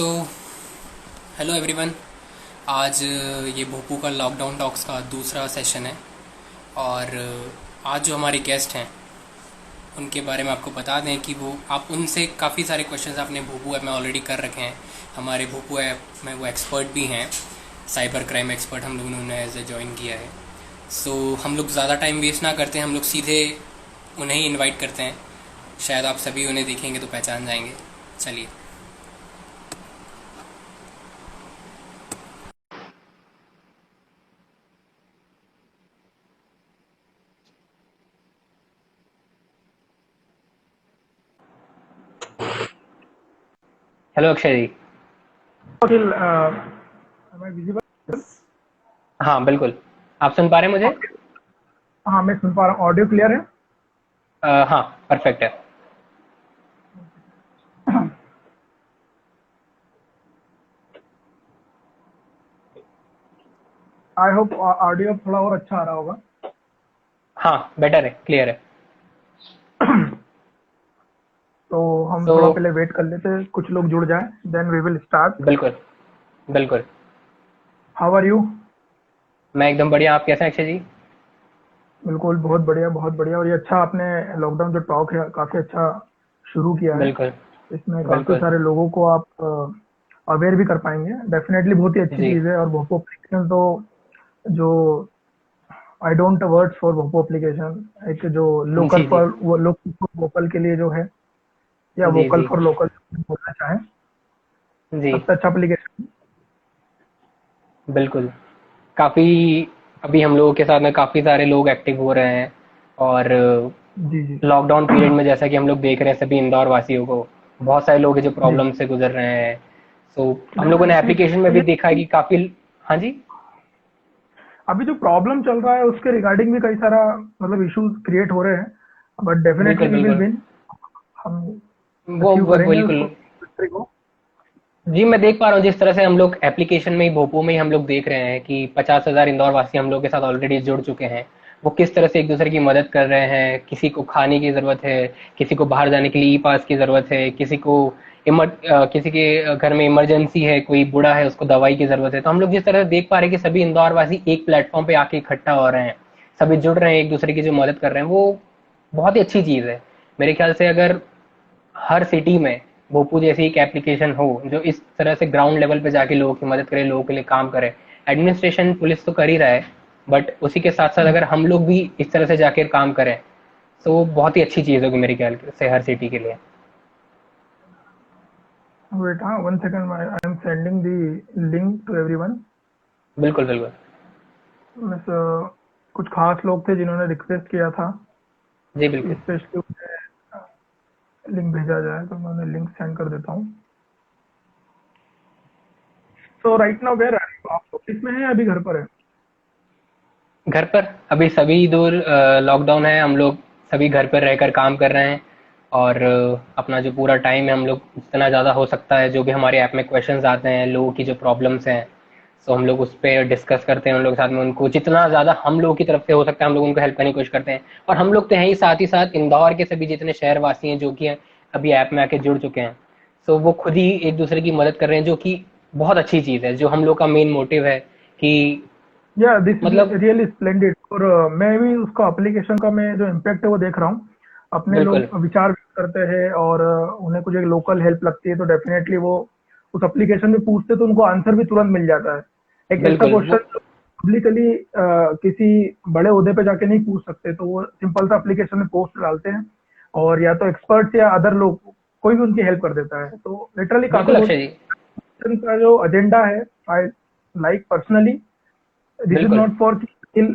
So hello everyone. आज ये भोपू का लॉकडाउन टॉक्स का दूसरा सेशन है और आज जो हमारे गेस्ट हैं उनके बारे में आपको बता दें कि वो आप उनसे काफ़ी सारे क्वेश्चंस आपने भोपू ऐप में ऑलरेडी कर रखे हैं। हमारे भोपू ऐप में वो एक्सपर्ट भी हैं, साइबर क्राइम एक्सपर्ट हम लोगों ने उन्हें एज ए ज्वाइन किया है। सो हम लोग ज़्यादा टाइम वेस्ट ना करते हैं, हम लोग सीधे उन्हें ही इनवाइट करते हैं। शायद आप सभी उन्हें देखेंगे तो पहचान जाएंगे। चलिए। Hello Akshay ji. Still, am I visible? हाँ बिल्कुल, आप सुन पा रहे हैं मुझे? हाँ, मैं सुन पा रहा हूँ। ऑडियो क्लियर है? हाँ परफेक्ट है। आई होप ऑडियो थोड़ा और अच्छा आ रहा होगा। हाँ बेटर है, क्लियर है। तो हम तो थोड़ा पहले वेट कर लेते हैं, कुछ लोग जुड़ जाएं, देन वी विल स्टार्ट। बिल्कुल बिल्कुल। How are you? मैं एकदम बढ़िया, आप कैसे हैं अक्षय जी? बिल्कुल, बहुत बढ़िया, बहुत बढ़िया। और ये अच्छा, आपने लॉकडाउन जो टॉक है काफ़ी अच्छा शुरू किया है। बिल्कुल इसमें काफ़ी बिल्कुल। सारे लोगों को आप अवेयर भी कर पाएंगे। डेफिनेटली बहुत ही अच्छी जी चीज़ है। और भोपो एप्लीकेशन तो जो I don't words for Bhopu application, एक जो लोकल जी जी फॉर वो लोकल फॉर वोकल के लिए जो है, या जी वोकल जी फॉर लोकल बोलना चाहें, जी सबसे अच्छा एप्लीकेशन। बिल्कुल। काफ़ी अभी हम लोगों के साथ में काफ़ी सारे लोग एक्टिव हो रहे हैं और जी जी। लॉकडाउन पीरियड में जैसा कि हम लोग देख रहे हैं सभी इंदौर वासियों को, बहुत सारे लोग हैं जो जी प्रॉब्लम से गुजर रहे हैं। सो हम लोगों ने डेफिनेटली। एप्लीकेशन में भी देखा है कि काफ़ी। हाँ जी। अभी जो प्रॉब्लम चल रहा है उसके रिगार्डिंग भी कई सारा मतलब इश्यूज क्रिएट हो रहे हैं, बट डेफिनेटली बिल्कुल वी विल बिल्कुल। विन। हम अचीव वो करेंगे बिल्कुल। उसको, victory को। जी मैं देख पा रहा हूँ जिस तरह से हम लोग एप्लीकेशन में ही भोपू में ही हम लोग देख रहे हैं कि 50,000 इंदौर वासी हम लोग के साथ ऑलरेडी जुड़ चुके हैं। वो किस तरह से एक दूसरे की मदद कर रहे हैं। किसी को खाने की जरूरत है, किसी को बाहर जाने के लिए ई पास की जरूरत है, किसी के घर में इमरजेंसी है, कोई बूढ़ा है उसको दवाई की जरूरत है। तो हम लोग जिस तरह से देख पा रहे हैं कि सभी इंदौर वासी एक प्लेटफॉर्म पे आके इकट्ठा हो रहे हैं, सभी जुड़ रहे हैं, एक दूसरे की जो मदद कर रहे हैं, वो बहुत ही अच्छी चीज है। मेरे ख्याल से अगर हर सिटी में भोपू जैसी एक एप्लीकेशन हो जो इस तरह से ग्राउंड लेवल पे जाके लोगों की मदद करे, लोगों के लिए काम करे। एडमिनिस्ट्रेशन पुलिस तो कर ही रहा है, बट उसी के साथ साथ अगर हम लोग भी इस तरह से जाकर काम करें तो वो बहुत ही अच्छी चीज होगी मेरे ख्याल से हर सिटी के लिए। वेट, हाँ, 1 second, I am sending the link to everyone. बिल्कुल बिल्कुल। बस कुछ खास लोग थे जिन्होंने रिक्वेस्ट किया था जी कि बिल्कुल। स्पेशली उन्हें लिंक भेजा जाए, तो मैं उन्हें लिंक सेंड कर देता हूँ। So right now where are you? आप ऑफिस में हैं या अभी घर पर है? घर पर अभी सभी दूर, लॉकडाउन है, हम लोग सभी घर पर रहकर काम कर रहे हैं और अपना जो पूरा टाइम है हम लोग जितना ज़्यादा हो सकता है जो भी हमारे ऐप में क्वेश्चंस आते हैं, लोगों की जो प्रॉब्लम्स हैं, तो हम लोग उस पर डिस्कस करते हैं उन लोगों के साथ में। उनको जितना ज़्यादा हम लोगों की तरफ से हो सकता है हम लोग उनको हेल्प करने की कोशिश करते हैं। और हम लोग तो हैं ही साथ इंदौर के सभी जितने शहरवासी हैं जो कि अभी ऐप में आके जुड़ चुके हैं, तो वो खुद ही एक दूसरे की मदद कर रहे हैं, जो कि बहुत अच्छी चीज़ है, जो हम लोग का मेन मोटिव है कि या दिस इज मतलब। Really splendid. और मैं भी उसका एप्लीकेशन का मैं जो इम्पैक्ट है वो देख रहा हूँ। अपने बिल्कुल लोग विचार व्यक्त करते हैं और उन्हें कुछ एक लोकल हेल्प लगती है तो डेफिनेटली वो उस एप्लीकेशन में पूछते तो उनको आंसर भी तुरंत मिल जाता है। एक ऐसा बिल्कुल वो। क्वेश्चन जो पब्लिकली किसी बड़े ओहदे पे जाके नहीं पूछ सकते, तो वो सिंपल सा एप्लीकेशन में पोस्ट डालते हैं और या तो एक्सपर्ट्स या अदर लोग, कोई भी उनकी हेल्प कर देता है। तो लिटरली काफी बिल्कुल बहुत अक्षय जी। का जो एजेंडा है, I like personally. This is बिल्कुल। Not for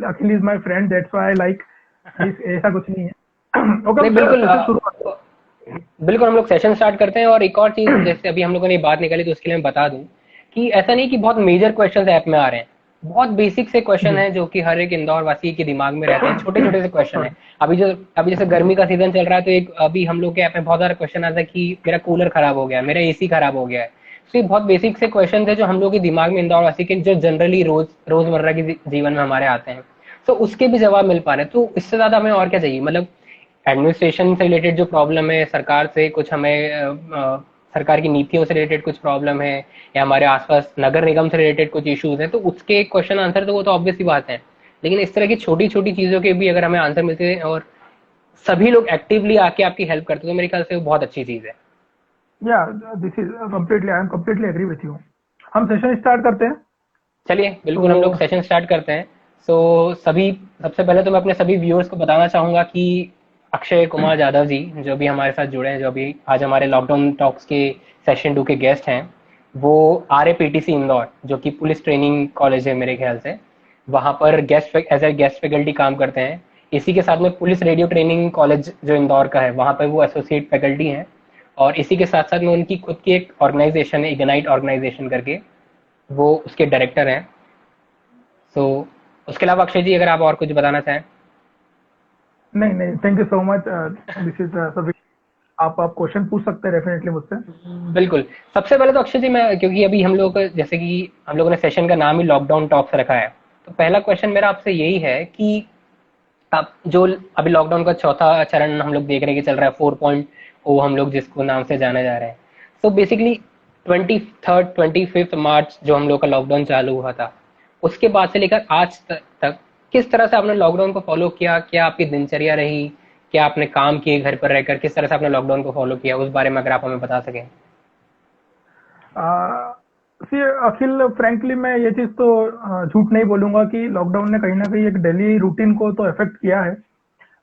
Akhil is my friend, that's why I like this, ऐसा कुछ नहीं है। ओके, हम नहीं बिल्कुल, सेशन शुरू करते बिल्कुल हम लोग सेशन स्टार्ट करते हैं। और एक और चीज जैसे अभी हम लोगों ने बात निकाली तो उसके लिए मैं बता दूं कि ऐसा नहीं कि बहुत मेजर क्वेश्चन ऐप में आ रहे हैं। बहुत बेसिक से हैं। क्वेश्चन जी, है जो कि हर एक इंदौर वासी के दिमाग में रहते हैं, छोटे छोटे से क्वेश्चन है। सॉरी। अभी जैसे गर्मी का सीजन चल रहा है तो एक अभी हम लोग के ऐप में बहुत सारा क्वेश्चन आता है कि मेरा कूलर खराब हो गया, मेरा एसी खराब हो गया है। तो ये बहुत बेसिक से क्वेश्चन है जो हम लोग के दिमाग में इंदौर वासी के जो जनरली रोजमर्रा के जीवन में हमारे आते हैं, तो उसके भी जवाब मिल पा रहे हैं। तो इससे ज्यादा हमें और क्या चाहिए? मतलब एडमिनिस्ट्रेशन से रिलेटेड जो प्रॉब्लम है, सरकार से कुछ हमें सरकार की नीतियों से रिलेटेड कुछ प्रॉब्लम है या हमारे आसपास नगर निगम से रिलेटेड कुछ इश्यूज हैं, तो उसके क्वेश्चन आंसर तो वो तो ऑब्वियस ही बात है। लेकिन इस तरह की छोटी छोटी चीजों के भी अगर हमें आंसर मिलते हैं और सभी लोग एक्टिवली आके आपकी हेल्प करते हैं, तो मेरे ख्याल से वो बहुत अच्छी चीज है। Yeah this is completely, I am completely agree with you. हम सेशन स्टार्ट करते हैं। चलिए तो बिल्कुल हम लोग सेशन स्टार्ट करते हैं। सो सभी सबसे पहले तो मैं अपने सभी व्यूअर्स को बताना चाहूंगा कि अक्षय कुमार यादव जी जो भी हमारे साथ जुड़े हैं, जो भी आज हमारे लॉकडाउन टॉक्स के सेशन 2 के गेस्ट हैं, वो RAPTC इंदौर जो कि पुलिस ट्रेनिंग कॉलेज है मेरे ख्याल से, वहाँ पर guest as a guest faculty काम करते हैं। इसी के साथ में पुलिस रेडियो ट्रेनिंग कॉलेज जो इंदौर का है, वहाँ पर वो एसोसिएट फैकल्टी हैं। और इसी के साथ साथ में उनकी खुद की एक ऑर्गेनाइजेशन है, इग्नाइट ऑर्गेनाइजेशन करके, वो उसके डायरेक्टर हैं। सो उसके अलावा अक्षय जी अगर आप और कुछ बताना चाहें। नहीं नहीं, thank you so much. This is सभी, आप क्वेश्चन पूछ सकते हैं डेफिनेटली मुझसे। बिल्कुल। सबसे पहले तो अक्षय जी, मैं क्योंकि अभी हम लोग जैसे कि हम लोगों ने सेशन का नाम ही लॉकडाउन टॉक्स रखा है, तो पहला क्वेश्चन मेरा आपसे यही है कि अब जो अभी लॉकडाउन का चौथा चरण हम लोग देख रहे हैं कि चल रहा है, 4.0 हम लोग जिसको नाम से जाने जा रहे हैं। सो बेसिकली 25 मार्च जो हम लोग का लॉकडाउन चालू हुआ था, उसके बाद से लेकर आज तक किस तरह से आपने लॉकडाउन को फॉलो किया? क्या आपकी दिनचर्या रही? क्या आपने काम किए घर पर रहकर? किस तरह से आपने लॉकडाउन को फॉलो किया, उस बारे में अगर आप हमें बता सकें। सी अखिल, फ्रैंकली मैं ये चीज़ तो झूठ नहीं बोलूंगा कि लॉकडाउन ने कहीं ना कहीं एक डेली रूटीन को तो इफेक्ट किया है।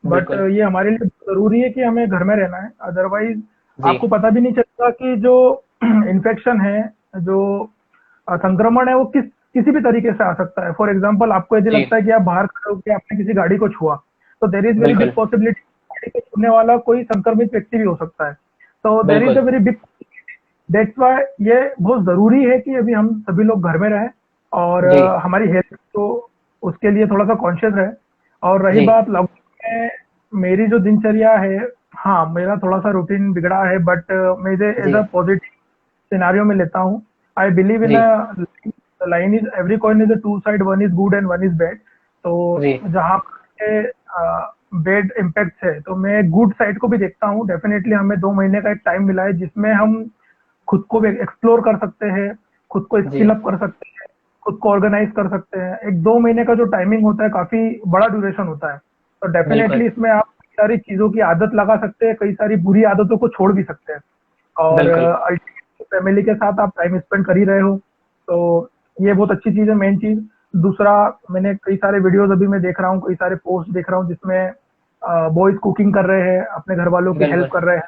बट बिल्कुल। ये हमारे लिए जरूरी है कि हमें घर में रहना है, अदरवाइज जी। आपको पता भी नहीं चलता कि जो इन्फेक्शन है, जो संक्रमण है, वो किसी भी तरीके से आ सकता है। फॉर एग्जाम्पल, आपको यदि जी। लगता है कि आप बाहर खड़े होकर आपने किसी गाड़ी को छुआ, तो देर इज वेरी बिग बिल्कुल। पॉसिबिलिटी गाड़ी को छूने वाला कोई संक्रमित व्यक्ति भी हो सकता है। तो देर इज अ बिल्कुल। वेरी बिग, दैट्स वाई ये बहुत जरूरी है कि अभी हम सभी लोग घर में रहें और जी। हमारी हेल्थ तो उसके लिए थोड़ा सा कॉन्शियस रहे। और रही जी। बात लॉकडाउन में मेरी जो दिनचर्या है, हाँ मेरा थोड़ा सा रूटीन बिगड़ा है, बट मैं इसे एज जी। अ पॉजिटिव सिनारियो में लेता हूँ। आई बिलीव इन जी। A line is every coin is a two side, one is good and one is bad. तो जी। जहाँ बैड इम्पैक्ट है, तो मैं गुड साइड को भी देखता हूँ। डेफिनेटली हमें 2 महीने का एक टाइम मिला है जिसमें हम खुद को भी एक्सप्लोर कर सकते हैं, खुद को जी। स्किल अप कर सकते हैं, खुद को ऑर्गेनाइज कर सकते हैं। एक 2 महीने का जो टाइमिंग होता है, काफी बड़ा ड्यूरेशन होता है। तो बिल्कुल। डेफिनेटली इसमें आप कई सारी चीजों की आदत लगा सकते हैं, कई सारी बुरी आदतों को छोड़ भी सकते हैं। और बिल्कुल। अल्टीमेटली फैमिली के साथ आप टाइम स्पेंड कर ही रहे हो, तो ये बहुत अच्छी चीज है। मेन चीज दूसरा, मैंने कई सारे वीडियोस अभी मैं देख रहा हूँ, कई सारे पोस्ट देख रहा हूँ जिसमें बॉयज कुकिंग कर रहे हैं, अपने घर वालों की हेल्प बिल्कुल। कर रहे हैं,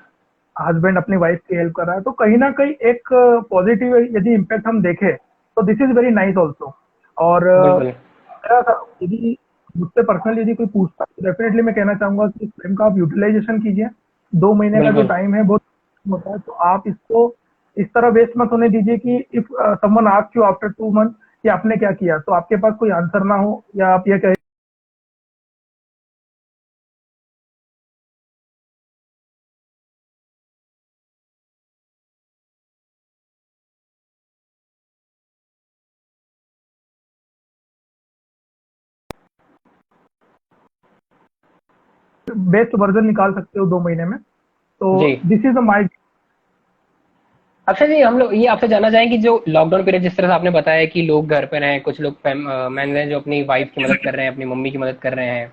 हस्बैंड अपनी वाइफ की हेल्प कर रहा है। तो कहीं ना कहीं एक पॉजिटिव यदि इम्पैक्ट हम देखें, तो this is very nice also. और बिल्कुल। यदि मुझसे पर्सनली यदि कोई पूछता है, तो डेफिनेटली मैं कहना चाहूंगा कि इस टाइम का आप यूटिलाइजेशन कीजिए। 2 महीने का जो बिल्कुल। टाइम है बहुत होता है, तो आप इसको इस तरह वेस्ट मत होने दीजिए कि if someone asks you after 2 month कि आपने क्या किया, तो आपके पास कोई आंसर ना हो, या आप ये कहें बेस्ट वर्जन निकाल सकते हो 2 महीने में। तो जी। This is my. Akshay ji, हम लोग ये आपसे जानना चाहें कि जो लॉकडाउन पीरियड जिस तरह से आपने बताया कि लोग घर पे हैं, कुछ लोग मैन हैं जो अपनी वाइफ की मदद कर रहे हैं, अपनी मम्मी की मदद कर रहे हैं,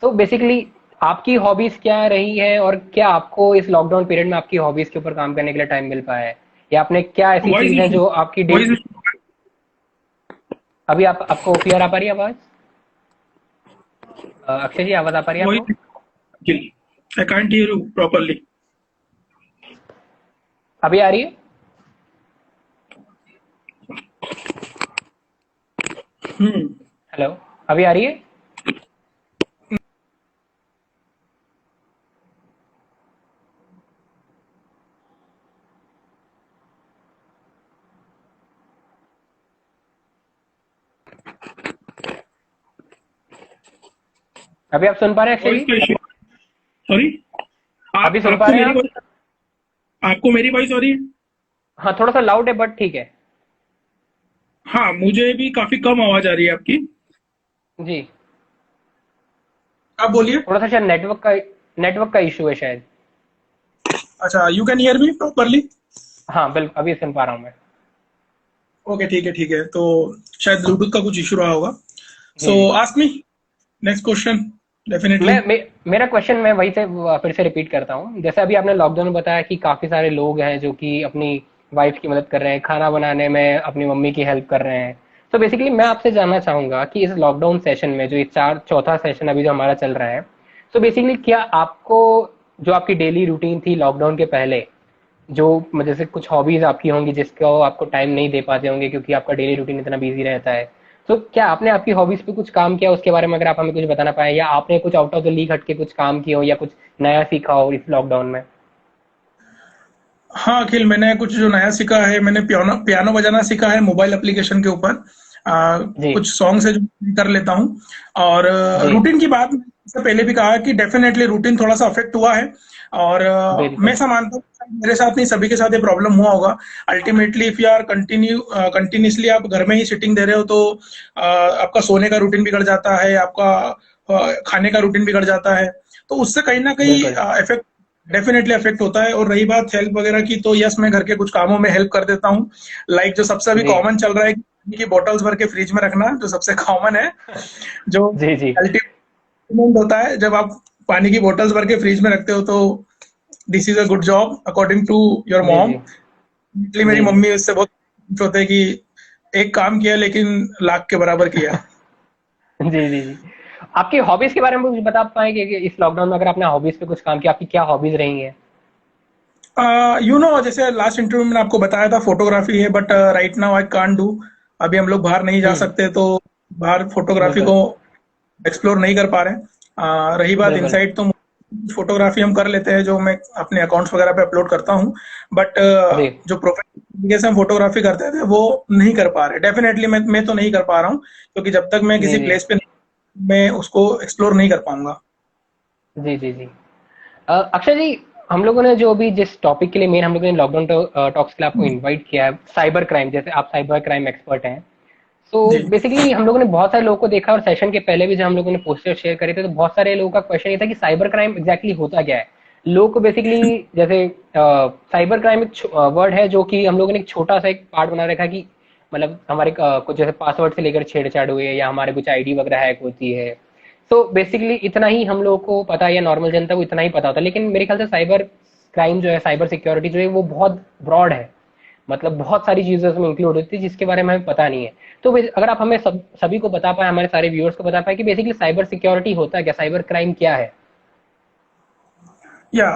तो बेसिकली आपकी हॉबीज क्या रही है और क्या आपको इस लॉकडाउन पीरियड में आपकी हॉबीज के ऊपर काम करने के लिए टाइम मिल पाया है, या आपने क्या ऐसी वॉइस चीज है इशू जो आपकी वॉइस डेली। इशू अभी आपको क्लियर आ पा रही है आवाज? अक्षय जी आवाज आ पा रही है आपको? Voice I can't hear you properly. अभी आ रही है? हम्म। हेलो। अभी आ रही है? अभी आप सुन पा रहे हैं अक्षय वॉइस जी? का इशू। सॉरी। आप अभी सुन पा आपको रहे हैं मेरी आप? वॉइस आपको मेरी वॉइस आ रही है? हाँ, थोड़ा सा लाउड है बट ठीक है। हाँ, मुझे भी काफी कम आवाज आ रही है आपकी। जी। आप बोलिए। थोड़ा सा शायद नेटवर्क का इशू है शायद। अच्छा, you can hear me properly. हाँ बिल्कुल, अभी सुन पा रहा हूँ मैं। ओके, ठीक है, ठीक है। तो शायद ब्लूटूथ का कुछ इशू रहा होगा। सो जी। Ask me next question. Definitely. मेरा क्वेश्चन मैं वही से फिर से रिपीट करता हूँ। जैसे अभी आपने लॉकडाउन में बताया कि काफी सारे लोग हैं जो कि अपनी वाइफ की मदद कर रहे हैं, खाना बनाने में अपनी मम्मी की हेल्प कर रहे हैं। तो बेसिकली मैं आपसे जानना चाहूंगा कि इस लॉकडाउन सेशन में जो ये चौथा सेशन अभी जो हमारा चल रहा है, तो बेसिकली क्या आपको, जो आपकी डेली रूटीन थी लॉकडाउन के पहले, जो जैसे कुछ हॉबीज आपकी होंगी जिसको आपको टाइम नहीं दे पाते होंगे क्योंकि आपका डेली रूटीन इतना बिजी रहता है, तो क्या आपने आपकी हॉबीज पे कुछ काम किया, उसके बारे में अगर आप हमें कुछ बताना पाए, या आपने कुछ आउट ऑफ द लीग हट के कुछ काम किया हो या कुछ नया सीखा हो इस लॉकडाउन में? हाँ अखिल, मैंने कुछ जो नया सीखा है, मैंने पियानो पियानो बजाना सीखा है मोबाइल एप्लीकेशन के ऊपर। जी। कुछ सॉन्ग्स है जो कर लेता हूँ। और जी। रूटीन की बात से पहले भी कहा कि डेफिनेटली रूटीन थोड़ा सा अफेक्ट हुआ है। और मैं बिल्कुल। ऐसा मानता हूँ मेरे साथ नहीं, सभी के साथ ये प्रॉब्लम हुआ होगा। Ultimately if you are continuously आप घर में ही सिटिंग दे रहे हो, तो आपका सोने का रूटीन बिगड़ जाता है, आपका खाने का रूटीन बिगड़ जाता है। तो उससे कहीं ना कहीं बिल्कुल। इफेक्ट डेफिनेटली अफेक्ट होता है। और रही बात हेल्प वगैरह की, तो यस, मैं घर के कुछ कामों में हेल्प कर देता हूँ। लाइक जो सबसे अभी जी। कॉमन चल रहा है कि पानी की बोतल्स भर के फ्रिज में रखना, जो सबसे कॉमन है। जो जी। जी। अल्टीमेट होता है जब आप पानी की बोतल्स भर के फ्रिज में रखते हो, तो this is a good job according to your जी। मॉम। जी। इसलिए मेरी जी। जी। मम्मी उससे बहुत खुश होते हैं कि एक काम किया लेकिन लाख के बराबर किया। जी। जी। जी। आपकी हॉबीज के बारे में कुछ बता पाएंगे कि इस लॉकडाउन में अगर आपने हॉबीज पे कुछ काम किया, आपकी क्या हॉबीज रही हैं? जैसे लास्ट इंटरव्यू में आपको बताया था, फोटोग्राफी है, but right now I can't do. अभी हम लोग बाहर नहीं जा हम्म। सकते, तो बाहर फोटोग्राफी बिल्कुल। को एक्सप्लोर नहीं कर पा रहे। रही बात बिल्कुल। इनसाइट, तो फोटोग्राफी हम कर लेते हैं जो मैं अपने अकाउंट्स वगैरह पे अपलोड करता हूँ। बट जी। जो प्रोफेशनल तरीके से हम फोटोग्राफी करते थे वो नहीं कर पा रहे। डेफिनेटली मैं तो नहीं कर पा रहा हूँ, क्योंकि जब तक मैं जी। किसी जी। प्लेस पे नहीं, मैं उसको एक्सप्लोर नहीं कर पाऊंगा। जी। जी। जी। अक्षय जी, हम लोगों ने जो अभी जिस टॉपिक के लिए मेन हम लोगों ने लॉकडाउन टॉक्स के लिए आपको इनवाइट किया है, साइबर क्राइम, जैसे आप साइबर क्राइम एक्सपर्ट हैं, तो जी। बेसिकली हम लोगों ने बहुत सारे लोगों को देखा, और सेशन के पहले भी जब हम लोगों ने पोस्टर शेयर करे थे तो बहुत सारे लोगों का क्वेश्चन ये था कि साइबर क्राइम एग्जैक्टली होता क्या है। लोग को बेसिकली, जैसे साइबर क्राइम एक वर्ड है जो कि हम लोगों ने एक छोटा सा एक पार्ट बना रखा है कि मतलब हमारे कुछ जैसे पासवर्ड से लेकर छेड़छाड़ हुई है या हमारे कुछ आईडी वगैरह हैक होती है, तो बेसिकली इतना ही हम लोग को पता है, या नॉर्मल जनता को इतना ही पता होता है। लेकिन मेरे ख्याल से साइबर क्राइम जो है, साइबर सिक्योरिटी जो है, वो बहुत ब्रॉड है। मतलब बहुत सारी चीजें उसमें इंक्लूड होती है जिसके बारे में हमें पता नहीं है। तो अगर आप हमें सभी को बता पाए, हमारे सारे व्यूअर्स को बता पाए कि बेसिकली साइबर सिक्योरिटी होता है क्या, साइबर क्राइम क्या है? या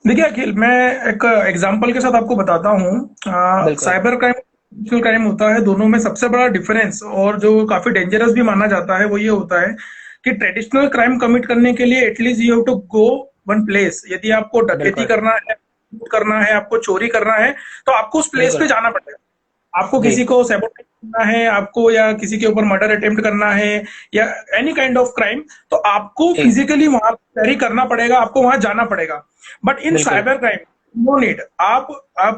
देखिए अखिल, मैं एक एग्जांपल के साथ आपको बताता हूँ। बिल्कुल। साइबर क्राइम फिजिकल क्राइम होता है, दोनों में सबसे बड़ा डिफरेंस और जो काफी डेंजरस भी माना जाता है वो ये होता है कि ट्रेडिशनल क्राइम कमिट करने के लिए at least you have to go one place. यदि आपको डकैती बिल्कुल। करना है, आपको चोरी करना है, तो आपको उस प्लेस पे बिल्कुल। जाना पड़ेगा। आपको जी। किसी को सैबोटेज करना है, आपको या किसी के ऊपर मर्डर अटेम्प्ट करना है, या एनी काइंड ऑफ क्राइम, तो आपको जी। फिजिकली वहां कैरी करना पड़ेगा, आपको वहां जाना पड़ेगा। बट इन बिल्कुल। Cyber crime no need. आप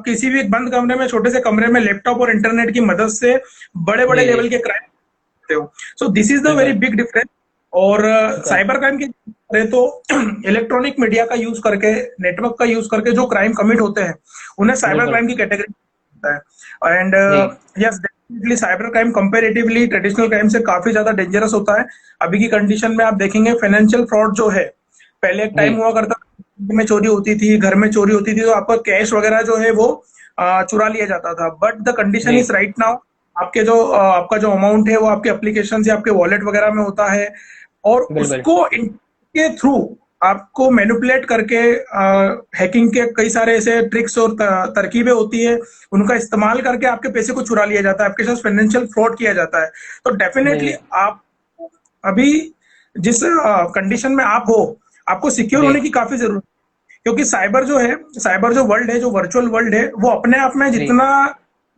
किसी भी एक बंद कमरे में, छोटे से कमरे में, लैपटॉप और इंटरनेट की मदद से बड़े बड़े जी। जी। लेवल के क्राइम करते हो। So this is the very बिल्कुल। Big difference. और बिल्कुल। साइबर क्राइम की करें तो इलेक्ट्रॉनिक मीडिया का यूज करके, नेटवर्क का यूज करके जो क्राइम कमिट होते हैं, उन्हें साइबर बिल्कुल। क्राइम की कैटेगरी होता है। एंड जी। Yes, definitely cyber crime comparatively traditional crime से काफी ज्यादा डेंजरस होता है। अभी की कंडीशन में आप देखेंगे फाइनेंशियल फ्रॉड जो है, पहले एक जी। टाइम हुआ करता था, में चोरी होती थी, घर में चोरी होती थी, तो आपका कैश वगैरह जो है वो चुरा लिया जाता था। बट द कंडीशन जी। इज राइट नाउ, आपका जो अमाउंट है वो आपके एप्लीकेशन या आपके वॉलेट वगैरह में होता है, और बिल्कुल। उसको के थ्रू आपको मैनिपुलेट करके, हैकिंग के कई सारे ऐसे ट्रिक्स और तरकीबें होती है, उनका इस्तेमाल करके आपके पैसे को चुरा लिया जाता है, आपके साथ फाइनेंशियल फ्रॉड किया जाता है। तो डेफिनेटली जी। आप अभी जिस कंडीशन में आप हो, आपको सिक्योर जी। होने की काफी जरूरत है। क्योंकि साइबर जो वर्ल्ड है, जो वर्चुअल वर्ल्ड है, वो अपने आप में जी। जितना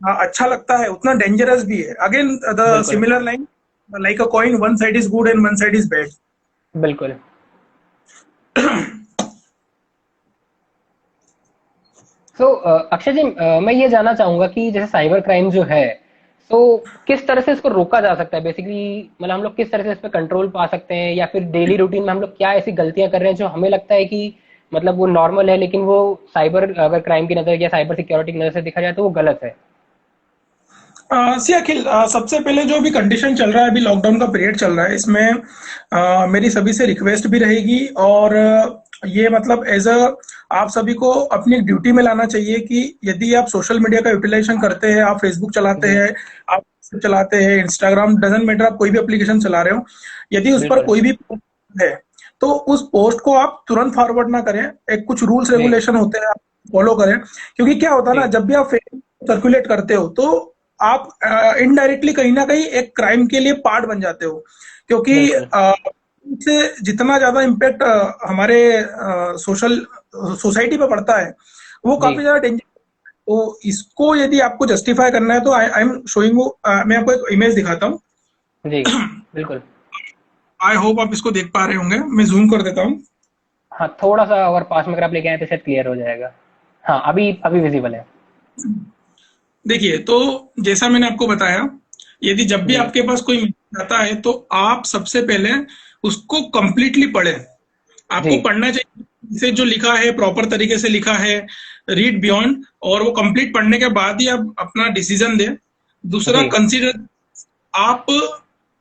अच्छा लगता है उतना डेंजरस भी है। अगेन द बिल्कुल। Similar line, like a coin, one side is good and one side is bad. बिल्कुल। तो अक्षय जी, मैं ये जानना चाहूंगा कि जैसे साइबर क्राइम जो है, तो किस तरह से इसको रोका जा सकता है बेसिकली, मतलब हम लोग किस तरह से इस पे कंट्रोल पा सकते हैं, या फिर डेली रूटीन में हम लोग क्या ऐसी गलतियां कर रहे हैं जो हमें लगता है कि मतलब वो नॉर्मल है, लेकिन वो साइबर अगर क्राइम की नज़र या साइबर सिक्योरिटी की नज़र से देखा जाए तो वो गलत है। सी अखिल, सबसे पहले जो अभी कंडीशन चल रहा है, अभी लॉकडाउन का पीरियड चल रहा है, इसमें मेरी सभी से रिक्वेस्ट भी रहेगी, और ये मतलब एज अ आप सभी को अपनी एक ड्यूटी में लाना चाहिए कि यदि आप सोशल मीडिया का यूटिलाइजेशन करते हैं, आप फेसबुक चलाते जी। हैं, आप WhatsApp चलाते हैं, इंस्टाग्राम, डजेंट मैटर, आप कोई भी एप्लीकेशन चला रहे हो, यदि उस पर बिल्कुल। कोई भी post है तो उस पोस्ट को आप तुरंत फॉरवर्ड ना करें। एक कुछ रूल्स जी। रेगुलेशन होते हैं, आप फॉलो करें। क्योंकि क्या होता है ना, जी। जब भी आप सर्कुलेट करते हो तो आप इनडायरेक्टली कहीं ना कहीं एक क्राइम के लिए पार्ट बन जाते हो। क्योंकि बिल्कुल। इससे जितना ज्यादा इम्पेक्ट हमारे सोशल सोसाइटी पे पड़ता है, वो जी। काफी ज्यादा डेंजर। तो इसको यदि आपको जस्टिफाई करना है तो आई आई एम शोइंग, मैं आपको एक इमेज दिखाता हूँ। जी। बिल्कुल। आई होप आप इसको देख पा रहे होंगे, मैं जूम कर देता हूँ। हाँ, थोड़ा सा और पास में अगर आप लेके आए तो शायद क्लियर हो जाएगा। हाँ, अभी अभी विजिबल है। देखिए, तो जैसा मैंने आपको बताया, यदि जब भी जी। आपके पास कोई मैसेज आता है तो आप सबसे पहले उसको कंप्लीटली पढ़ें। जी। आपको पढ़ना चाहिए, इसे जो लिखा है प्रॉपर तरीके से लिखा है, रीड बियॉन्ड, और वो कंप्लीट पढ़ने के बाद ही आप अपना डिसीजन दें। दूसरा, जी। कंसीडर आप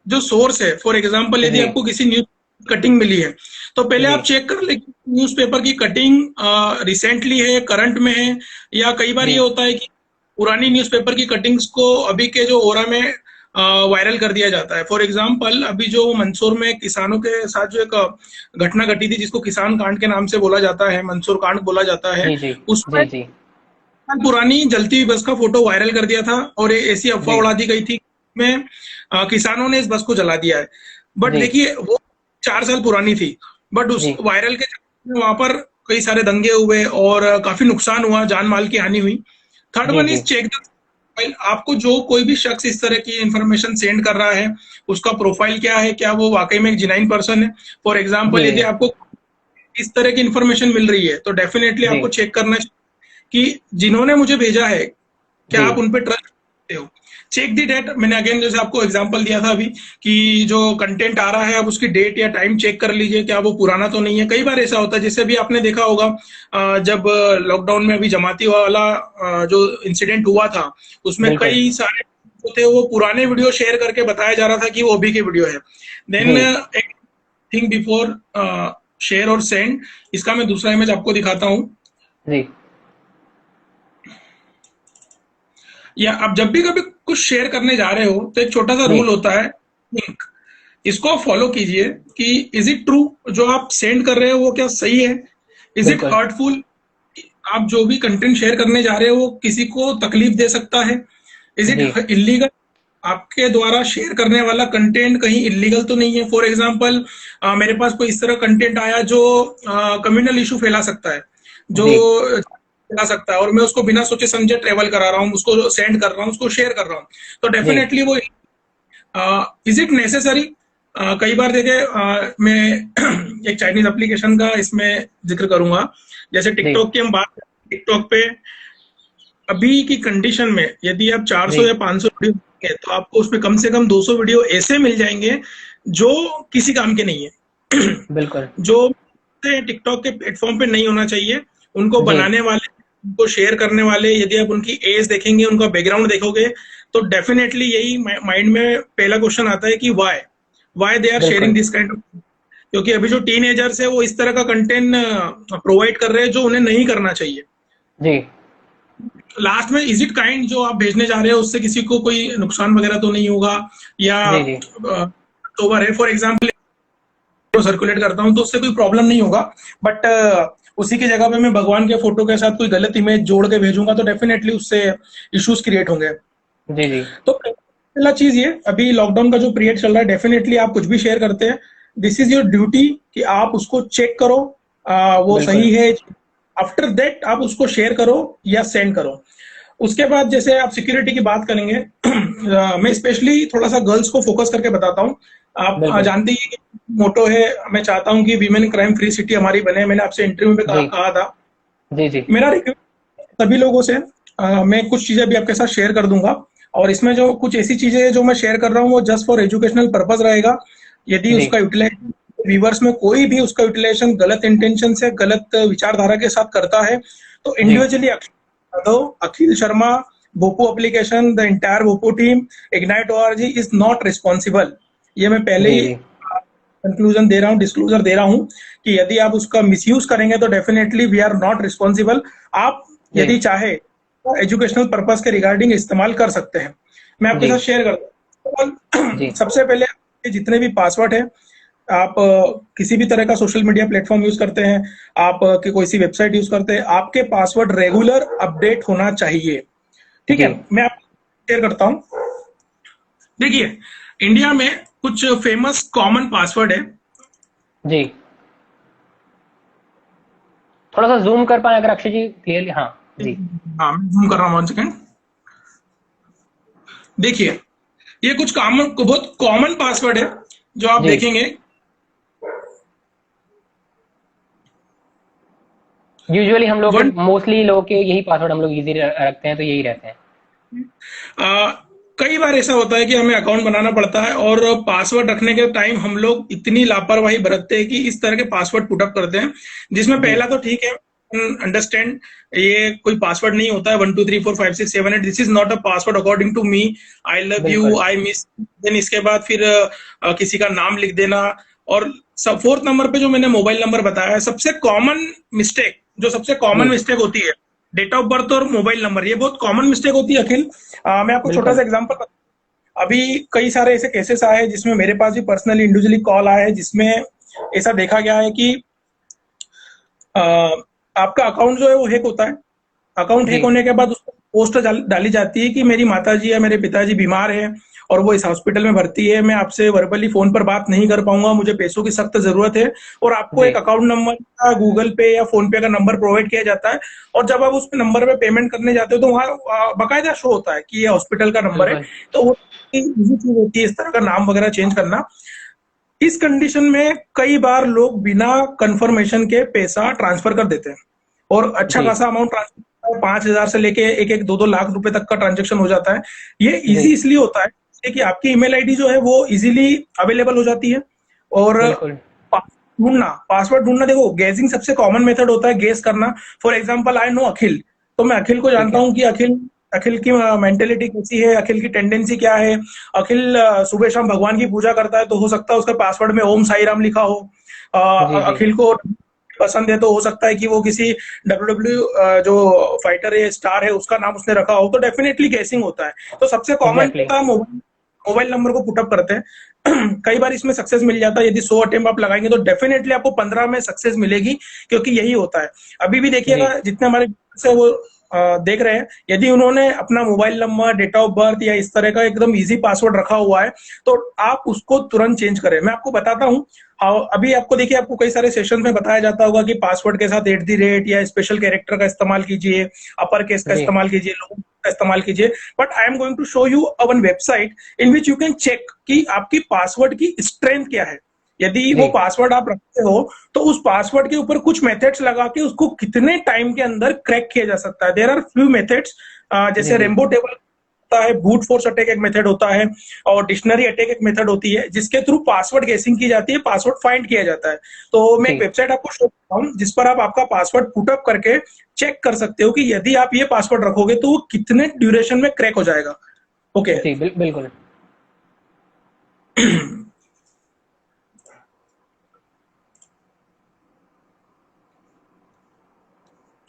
जो सोर्स है, फॉर एग्जांपल यदि जी। आपको किसी न्यूज कटिंग मिली है तो पहले जी। आप चेक कर ले न्यूज़पेपर की कटिंग रिसेंटली है, करंट में है, या कई बार ये जी। होता है कि पुरानी न्यूज़पेपर की कटिंग्स को अभी के जो ओरा में वायरल कर दिया जाता है। फॉर एग्जांपल, अभी जो मंदसौर में किसानों के साथ जो एक घटना घटी थी, जिसको किसान कांड के नाम से बोला जाता है, मंदसौर कांड बोला जाता है, जी। जी। उसमें जी। जी। पुरानी जलती हुई बस का फोटो वायरल कर दिया था और ऐसी अफवाह जी। उड़ा दी गई थी में किसानों ने इस बस को जला दिया है। बट जी। देखिए, वो 4 साल पुरानी थी, बट उस जी। वायरल के चक्कर में वहां पर कई सारे दंगे हुए और काफी नुकसान हुआ, जान माल की हानि हुई। थर्ड जी। वन जी। Is check the profile. आपको जो कोई भी शख्स इस तरह की इंफॉर्मेशन सेंड कर रहा है, उसका प्रोफाइल क्या है, क्या वो वाकई में एक जिनाइन पर्सन है। फॉर एग्जाम्पल, यदि जी। आपको इस तरह की इंफॉर्मेशन मिल रही है तो डेफिनेटली जी। आपको चेक करना चाहिए कि जिन्होंने मुझे भेजा है, क्या जी। आप उन पे ट्रस्ट करते हो। चेक दी डेट, मैंने अगेन जैसे आपको एग्जांपल दिया था अभी, कि जो कंटेंट आ रहा है आप उसकी डेट या टाइम चेक कर लीजिए, क्या वो पुराना तो नहीं है। कई बार ऐसा होता है, जैसे भी आपने देखा होगा जब लॉकडाउन में अभी जमाती वाला जो इंसिडेंट हुआ था, उसमें बिल्कुल। कई सारे जो थे वो पुराने वीडियो शेयर करके बताया जा रहा था कि वो अभी की वीडियो है। देन जी। एक थिंग बिफोर शेयर और सेंड, इसका मैं दूसरा इमेज आपको दिखाता हूँ। जी। या आप जब भी कभी कुछ शेयर करने जा रहे हो तो एक छोटा सा जी। रूल होता है, लिंक। इसको आप फॉलो कीजिए कि इज इट ट्रू, जो आप सेंड कर रहे हो वो क्या सही है, इज इट बिल्कुल। हर्टफुल, आप जो भी कंटेंट शेयर करने जा रहे हो वो किसी को तकलीफ दे सकता है, इज इट जी। इलीगल, आपके द्वारा शेयर करने वाला कंटेंट कहीं इलीगल तो नहीं है। फॉर एग्जांपल, मेरे पास कोई इस तरह कंटेंट आया जो कम्युनल इशू फैला सकता है, जो जी। फैला सकता है, और मैं उसको बिना सोचे समझे ट्रेवल करा रहा हूँ, उसको सेंड कर रहा हूँ, उसको शेयर कर रहा हूँ, तो जी। डेफिनेटली वो इज इट नेसेसरी। कई बार देखे, मैं एक चाइनीज एप्लीकेशन का इसमें जिक्र करूंगा। जैसे जी। टिकटॉक की हम बात करें, टिकटॉक पे अभी की कंडीशन में यदि आप 400 जी। या 500 वीडियो देखेंगे, तो आपको उसमें कम से कम 200 वीडियो ऐसे मिल जाएंगे जो किसी काम के नहीं है। बिल्कुल। जो टिकटॉक के प्लेटफॉर्म पे नहीं होना चाहिए, उनको जी। बनाने वाले, उनको शेयर करने वाले, यदि आप उनकी एज देखेंगे, उनका बैकग्राउंड देखोगे, तो डेफिनेटली यही माइंड में पहला क्वेश्चन आता है कि why why they are sharing बिल्कुल। This kind of. क्योंकि अभी जो टीनेजर्स है वो इस तरह का कंटेंट प्रोवाइड कर रहे हैं जो उन्हें नहीं करना चाहिए। जी। लास्ट में, इज इट काइंड, जो आप भेजने जा रहे हो उससे किसी को कोई नुकसान वगैरह तो नहीं होगा, या जी। जी। ओवर है, फॉर एग्जाम्पल सर्कुलेट करता हूँ तो उससे कोई प्रॉब्लम नहीं होगा। बट उसी की जगह पे मैं भगवान के फोटो के साथ कोई गलत इमेज जोड़ के भेजूंगा तो डेफिनेटली उससे इश्यूज क्रिएट होंगे। जी। जी। तो पहला चीज ये, अभी लॉकडाउन का जो पीरियड चल रहा है, डेफिनेटली आप कुछ भी शेयर करते हैं, दिस इज योर ड्यूटी कि आप उसको चेक करो, वो बिल्कुल। सही है। आफ्टर दैट आप उसको शेयर करो या सेंड करो। उसके बाद जैसे आप सिक्योरिटी की बात करेंगे, मैं स्पेशली थोड़ा सा गर्ल्स को फोकस करके बताता हूँ। आप बिल्कुल। जानते ही मोटो है, मैं चाहता हूँ कि वीमेन क्राइम फ्री सिटी हमारी बने। मैंने आपसे इंटरव्यू में जी। कहा था। जी। जी। मेरा रिक्वेस्ट सभी लोगों से, मैं कुछ चीजें भी आपके साथ शेयर कर दूंगा, और इसमें जो कुछ ऐसी चीजें जो मैं शेयर कर रहा हूँ वो जस्ट फॉर एजुकेशनल पर्पज रहेगा। यदि जी। उसका यूटिलाइजेशन व्यूवर्स में कोई भी उसका यूटिलाइजेशन गलत इंटेंशन से, गलत विचारधारा के साथ करता है, तो individually Akhil Sharma, Bhopu application, the entire Bhopu team, ignite ORG is not responsible. ये मैं पहले जी ही जी कंक्लूजन दे रहा हूँ, डिस्क्लोजर दे रहा हूँ कि यदि आप उसका मिसयूज करेंगे तो definitely we are not responsible. आप जी यदि चाहे तो एजुकेशनल पर्पस के रिगार्डिंग इस्तेमाल कर सकते हैं। मैं आपके जी साथ शेयर करता हूँ। जी सबसे पहले आपके जितने भी पासवर्ड है, आप किसी भी तरह का सोशल मीडिया प्लेटफॉर्म यूज करते हैं, आप कोई सी वेबसाइट यूज करते हैं, आपके पासवर्ड रेगुलर अपडेट होना चाहिए। ठीक है, जी मैं आपको शेयर करता हूँ। देखिए, इंडिया में कुछ फेमस कॉमन पासवर्ड है। जी थोड़ा सा जूम कर पाए अगर अक्षय जी क्लियरली। हाँ जी हाँ, मैं जूम कर रहा हूँ, 1 सेकेंड। देखिए, ये कुछ कॉमन, बहुत कॉमन पासवर्ड है जो आप जी देखेंगे। यूजुअली हम लोग के, वन मोस्टली लोग के यही पासवर्ड हम लोग इजी रखते हैं, तो यही रहते हैं। कई बार ऐसा होता है कि हमें अकाउंट बनाना पड़ता है और पासवर्ड रखने के टाइम हम लोग इतनी लापरवाही बरतते हैं कि इस तरह के पासवर्ड पुटअप करते हैं, जिसमें जी पहला तो ठीक है, अंडरस्टैंड, ये कोई पासवर्ड नहीं होता है 1 2 3 4 5 6 7 8, this is not a password according to me, I love you, बिल्कुल आई मिस। देन इसके बाद फिर किसी का नाम लिख देना। और सब फोर्थ नंबर पे जो मैंने मोबाइल नंबर बताया है, सबसे कॉमन मिस्टेक, जो सबसे कॉमन जी मिस्टेक होती है, डेट ऑफ बर्थ और मोबाइल नंबर, ये बहुत कॉमन मिस्टेक होती है अखिल। मैं आपको छोटा सा बिल्कुल एग्जांपल, अभी कई सारे ऐसे केसेस आए हैं जिसमें मेरे पास भी पर्सनली इंडिविजुअली कॉल आया है, जिसमें ऐसा देखा गया है कि अ, आपका अकाउंट जो है वो हैक होता है। अकाउंट हैक जी होने के बाद उसको पोस्ट डाली जाती है कि मेरी माताजी या मेरे पिताजी बीमार है और वो इस हॉस्पिटल में भर्ती है, मैं आपसे वर्बली फोन पर बात नहीं कर पाऊंगा, मुझे पैसों की सख्त जरूरत है, और आपको जी एक अकाउंट नंबर या गूगल पे या फोन पे का नंबर प्रोवाइड किया जाता है। और जब आप उस नंबर पे पेमेंट करने जाते हो तो वहाँ बाकायदा शो होता है कि ये हॉस्पिटल का नंबर है। बिल्कुल तो वो इजी चीज होती है इस तरह का नाम वगैरह चेंज करना। इस कंडीशन में कई बार लोग बिना कंफर्मेशन के पैसा ट्रांसफर कर देते हैं और अच्छा जी खासा अमाउंट ट्रांसफर, 5,000 से लेके 1-1 2-2 लाख रुपए तक का ट्रांजेक्शन हो जाता है। ये जी इजी इसलिए होता है कि आपकी ईमेल आईडी जो है वो इजीली अवेलेबल हो जाती है। और बिल्कुल पासवर्ड ढूंढना, देखो गेसिंग सबसे कॉमन मेथड होता है, गेस करना। फॉर एग्जाम्पल, आई नो अखिल, तो मैं अखिल को ठीक जानता है हूँ कि अखिल अखिल की मेंटेलिटी कैसी है, अखिल की टेंडेंसी क्या है। अखिल सुबह शाम भगवान की पूजा करता है, तो हो सकता है उसका पासवर्ड में ओम साई राम लिखा हो। जी जी अखिल को पसंद है तो हो सकता है कि वो किसी WWE जो फाइटर है, स्टार है, उसका नाम उसने रखा हो, तो डेफिनेटली गेसिंग होता है। तो सबसे कॉमन एग्जैक्टली होता है मोबाइल नंबर को पुटअप करते हैं। कई बार इसमें सक्सेस मिल जाता है, यदि 100 अटेम्प्ट आप लगाएंगे तो डेफिनेटली आपको 15 में सक्सेस मिलेगी, क्योंकि यही होता है। अभी भी जी देखिएगा, जितने हमारे से वो देख रहे हैं, यदि उन्होंने अपना mobile number, date of birth या इस तरह का एकदम इजी पासवर्ड रखा हुआ है, तो आप उसको तुरंत चेंज करें। मैं आपको बताता हूँ। अभी आपको देखिए, आपको कई सारे सेशन में बताया जाता होगा कि पासवर्ड के साथ @ या स्पेशल कैरेक्टर का इस्तेमाल कीजिए, अपर केस का जी इस्तेमाल कीजिए, लोगों का इस्तेमाल कीजिए। But I am going to show you one website in which you can check कि आपकी पासवर्ड की स्ट्रेंथ क्या है। यदि वो जी पासवर्ड आप रखते हो तो उस पासवर्ड के ऊपर कुछ मेथड्स लगा के उसको कितने टाइम के अंदर क्रैक किया जा सकता है। देयर आर फ्यू मेथड्स, जी जैसे जी रेनबो टेबल होता है, ब्रूट फोर्स अटैक एक मेथड होता है, और डिक्शनरी अटैक एक मेथड होती है, जिसके थ्रू पासवर्ड गेसिंग की जाती है, पासवर्ड फाइंड किया जाता है। तो मैं एक जी वेबसाइट आपको शो करता हूँ जिस पर आप आपका पासवर्ड पुटअप करके चेक कर सकते हो कि यदि आप ये पासवर्ड रखोगे तो वो कितने ड्यूरेशन में क्रैक हो जाएगा। ओके। जी बिल्कुल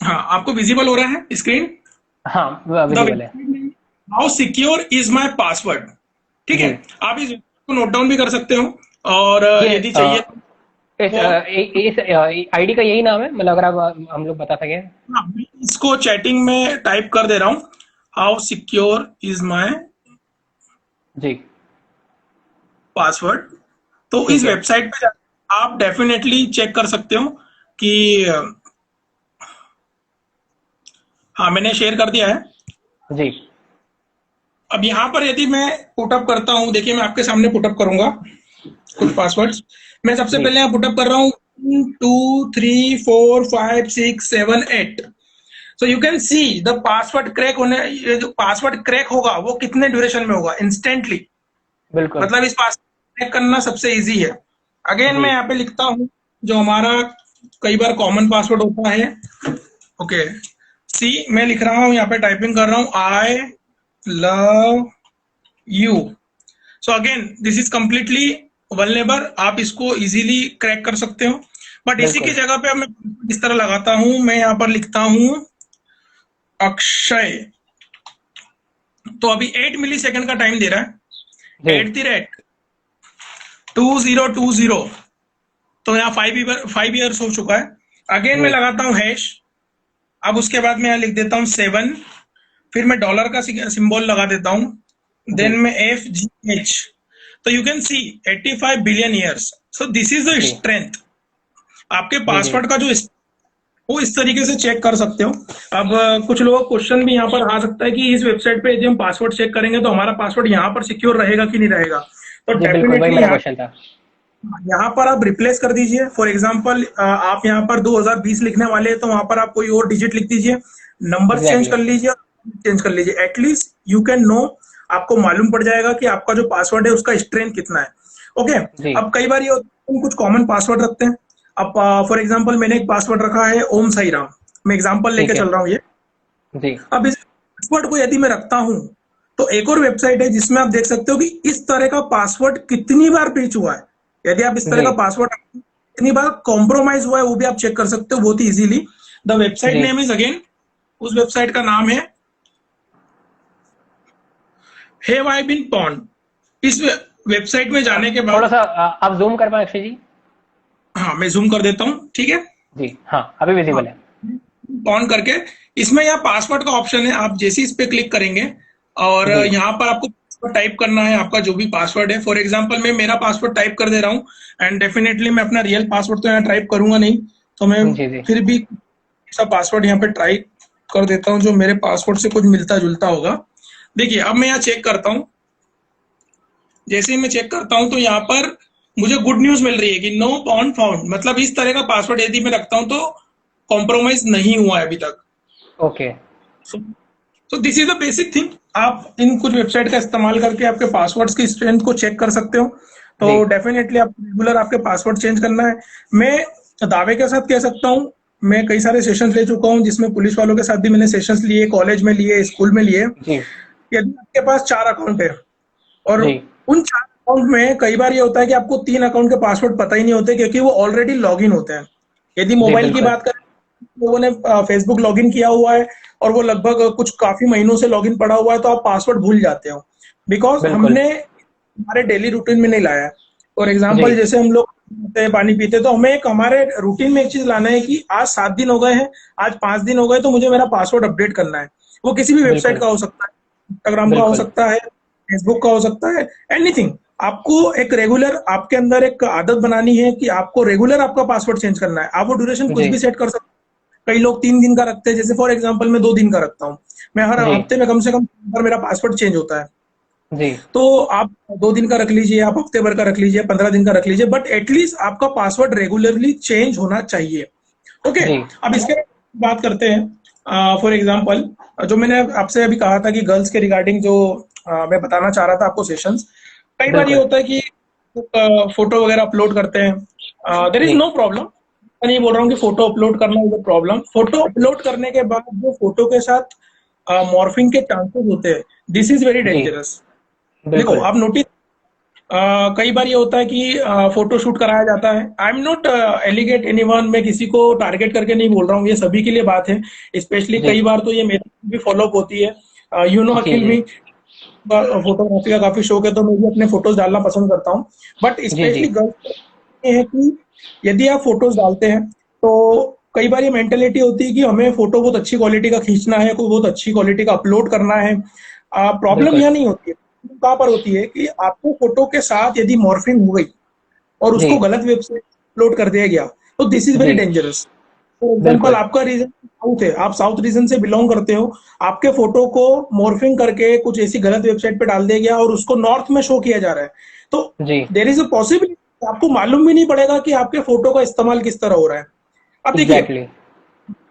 हाँ, आपको विजिबल हो रहा है स्क्रीन? हाँ द विजिबल है। Website, how secure is my password. ठीक है, जी आप इस को नोट डाउन भी कर सकते हो, और ये यदि चाहिए इस तो इस आईडी का यही नाम है, मतलब अगर आप हम लोग बता सके। हाँ, मैं इसको चैटिंग में टाइप कर दे रहा हूँ, हाउ सिक्योर इज माई जी पासवर्ड। तो इस ठीक है वेबसाइट पे आप डेफिनेटली चेक कर सकते हो कि हाँ, मैंने शेयर कर दिया है। जी अब यहाँ पर यदि मैं पुटअप करता हूँ, देखिए मैं आपके सामने पुटअप करूंगा कुछ पासवर्ड्स। मैं सबसे जी पहले यहाँ पुटअप कर रहा हूँ 1 2 3 4 5 6 7 8। So you can see the password crack होने, ये जो पासवर्ड क्रैक होगा वो कितने ड्यूरेशन में होगा, इंस्टेंटली। बिल्कुल मतलब इस पासवर्ड क्रैक करना सबसे इजी है। अगेन जी मैं यहाँ पे लिखता हूँ जो हमारा कई बार कॉमन पासवर्ड होता है। ओके, सी मैं लिख रहा हूँ, यहाँ पे टाइपिंग कर रहा हूँ, I love you. So again this is completely vulnerable, आप इसको इजीली क्रैक कर सकते हो। बट इसी की बिल्कुल। जगह पे मैं इस तरह लगाता हूं, मैं यहाँ पर लिखता हूं अक्षय। तो अभी 8 मिली सेकेंड का टाइम दे रहा जी है, @2020। तो यहाँ 5 ईयर्स हो चुका है। अगेन मैं जी लगाता हूँ हैश। अब उसके बाद मैं यहाँ लिख देता हूँ 7, फिर मैं डॉलर का सिंबल लगा देता हूँ, जी देन मैं FGH। तो you can see 85 billion years. So this is the जी स्ट्रेंथ। आपके जी जी पासवर्ड का जो वो इस तरीके से चेक कर सकते हो। अब कुछ लोगों को क्वेश्चन भी यहाँ पर आ सकता है कि इस वेबसाइट पे यदि हम पासवर्ड चेक करेंगे तो हमारा पासवर्ड यहाँ पर सिक्योर रहेगा कि नहीं रहेगा। तो जी बिल्कुल, वही डेफिनेटली मेरा क्वेश्चन था। यहाँ पर आप रिप्लेस कर दीजिए। फॉर एग्जांपल आप यहाँ पर 2020 लिखने वाले हैं तो वहां पर आप कोई और डिजिट लिख दीजिए, नंबर चेंज एग्जैक्टली कर लीजिए, चेंज कर लीजिए। एटलीस्ट यू कैन नो, आपको मालूम पड़ जाएगा कि आपका जो पासवर्ड है उसका स्ट्रेंथ कितना है। ओके। जी अब कई बार ये होता है हम कुछ कॉमन पासवर्ड रखते हैं। अब फॉर एग्जाम्पल मैंने एक पासवर्ड रखा है ओम साई राम, मैं एग्जाम्पल लेके ठीक है। चल रहा हूँ ये। जी अब इस पासवर्ड को यदि मैं रखता हूं तो एक और वेबसाइट है जिसमें आप देख सकते हो कि इस तरह का पासवर्ड कितनी बार ब्रीच हुआ है। यदि आप इस तरह जी का पासवर्ड कितनी बार कॉम्प्रोमाइज हुआ है वो भी आप चेक कर सकते हो बहुत ही इजीली। द वेबसाइट जी नेम इज अगेन, उस वेबसाइट का नाम है हैव आई बीन पॉन्ड। इस वेबसाइट में जाने के थोड़ा बाद, सा आप जूम कर पाए अक्षय जी? हाँ मैं जूम कर देता हूँ, ठीक है। जी हाँ, अभी हाँ, विजिबल है। ऑन करके इसमें यहाँ पासवर्ड का ऑप्शन है, आप जैसे इस पे क्लिक करेंगे और जी यहाँ पर आपको पासवर्ड टाइप करना है, आपका जो भी पासवर्ड है। फॉर एग्जांपल मैं मेरा पासवर्ड टाइप कर दे रहा हूँ, एंड डेफिनेटली मैं अपना रियल पासवर्ड तो यहाँ टाइप करूंगा नहीं, तो मैं जी जी फिर भी ऐसा पासवर्ड यहाँ पे ट्राई कर देता हूँ जो मेरे पासवर्ड से कुछ मिलता जुलता होगा। देखिए अब मैं यहाँ चेक करता हूँ, जैसे ही मैं चेक करता हूँ तो यहाँ पर मुझे गुड न्यूज मिल रही है कि नो पॉन्ड फाउंड, मतलब इस तरह का पासवर्ड यदि मैं रखता हूँ तो कॉम्प्रोमाइज नहीं हुआ है अभी तक। ओके। तो this is the basic thing. आप इन कुछ वेबसाइट का इस्तेमाल करके आपके पासवर्ड्स की स्ट्रेंथ को चेक कर सकते हो। तो जी डेफिनेटली आप रेगुलर आपके पासवर्ड चेंज करना है। मैं दावे के साथ कह सकता हूँ, मैं कई सारे सेशंस ले चुका हूँ जिसमें पुलिस वालों के साथ भी मैंने सेशंस लिए, कॉलेज में लिए, स्कूल में लिए। जी यदि आपके पास 4 अकाउंट है और जी उन 4 अकाउंट में कई बार ये होता है कि आपको 3 अकाउंट के पासवर्ड पता ही नहीं होते क्योंकि वो ऑलरेडी लॉग इन होते हैं। यदि जी मोबाइल की बिल्कुल बात करें, लोगों ने फेसबुक लॉगिन किया हुआ है और वो लगभग कुछ काफी महीनों से लॉगिन पड़ा हुआ है तो आप पासवर्ड भूल जाते हो, बिकॉज बिल्कुल। हमने हमारे डेली रूटीन में नहीं लाया है। फॉर जी एग्जाम्पल जैसे हम लोग पीते हैं, पानी पीते हैं, तो हमें एक हमारे रूटीन में एक चीज लाना है कि आज 7 दिन हो गए हैं, आज 5 दिन हो गए तो मुझे मेरा पासवर्ड अपडेट करना है। वो किसी भी वेबसाइट बिल्कुल का हो सकता है, इंस्टाग्राम का हो बिल्कुल सकता है, फेसबुक का हो सकता है, एनीथिंग। आपको एक रेगुलर आपके अंदर एक आदत बनानी है कि आपको रेगुलर आपका पासवर्ड चेंज करना है। आप वो ड्यूरेशन कुछ जी भी सेट कर सकते हैं। कई लोग 3 दिन का रखते हैं, जैसे फॉर एग्जांपल मैं 2 दिन का रखता हूँ। मैं हर जी हफ्ते में कम से कम 3 बार मेरा पासवर्ड चेंज होता है। जी तो आप 2 दिन का रख लीजिए, आप हफ्ते भर का रख लीजिए, 15 दिन का रख लीजिए, बट एटलीस्ट आपका पासवर्ड रेगुलरली चेंज होना चाहिए। ओके। जी अब इसके बात करते हैं। फॉर एग्जांपल जो मैंने आपसे अभी कहा था कि गर्ल्स के रिगार्डिंग जो मैं बताना चाह रहा था आपको सेशंस, कई बार ये बिल्कुल होता है कि फोटो वगैरह अपलोड करते हैं, देर इज जी नो प्रॉब्लम। मैं नहीं बोल रहा हूँ कि फोटो अपलोड करना इज प्रॉब्लम। फोटो अपलोड करने के बाद जो फोटो के साथ मॉर्फिंग के चांसेस होते हैं, दिस इज वेरी जी डेंजरस। देखो बिल्कुल आप नोटिस, कई बार ये होता है कि फोटो शूट कराया जाता है। आई एम नॉट एलिगेट एनीवन, मैं किसी को टारगेट करके नहीं बोल रहा हूँ, ये सभी के लिए बात है। स्पेशली जी कई बार तो ये मेरे भी फॉलो अप होती है। यू नो जी अखिल जी भी फोटोग्राफी का काफी शौक है तो मैं भी अपने फोटोज डालना पसंद करता हूँ। बट जी जी स्पेशली गर्ल्स ये है कि यदि आप फोटोज डालते हैं तो कई बार ये मेंटेलिटी होती है कि हमें फोटो बहुत अच्छी क्वालिटी का खींचना है, कोई बहुत अच्छी क्वालिटी का अपलोड करना है। प्रॉब्लम बिल्कुल यह नहीं होती है, कहाँ पर होती है कि आपको फोटो के साथ यदि मॉर्फिंग हो गई और जी उसको गलत वेबसाइट अपलोड कर दिया गया तो दिस इज वेरी जी डेंजरस। फॉर एग्जाम्पल बिल्कुल आपका रीजन साउथ है, आप साउथ रीजन से बिलोंग करते हो, आपके फोटो को मॉर्फिंग करके कुछ ऐसी गलत वेबसाइट पे डाल दिया गया और उसको नॉर्थ में शो किया जा रहा है, तो जी देर इज अ पॉसिबिलिटी आपको मालूम भी नहीं पड़ेगा कि आपके फोटो का इस्तेमाल किस तरह हो रहा है। अब देखिए, एग्जैक्टली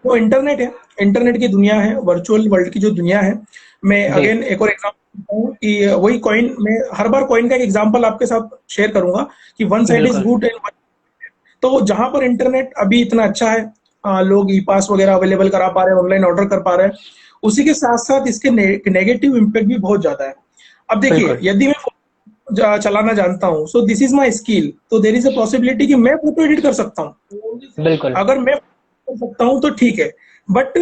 वो इंटरनेट है, इंटरनेट की दुनिया है, वर्चुअल वर्ल्ड की जो दुनिया है। मैं जी अगेन एक और एग्जाम्पल कि वही कॉइन में हर बार कॉइन का एक एग्जांपल आपके साथ शेयर करूंगा कि वन साइड इज बिल्कुल। गुड एंड, तो जहां पर इंटरनेट अभी इतना अच्छा है, लोग ई पास वगैरह अवेलेबल करा पा रहे हैं, ऑनलाइन ऑर्डर कर पा रहे हैं, उसी के साथ साथ इसके नेगेटिव इम्पैक्ट भी बहुत ज्यादा है। अब देखिए, बिल्कुल। यदि मैं चलाना जानता हूँ, सो दिस इज माई स्किल, तो देर इज अ पॉसिबिलिटी कि मैं फोटो एडिट कर सकता हूँ। बिल्कुल। अगर मैं कर सकता हूँ तो ठीक है, बट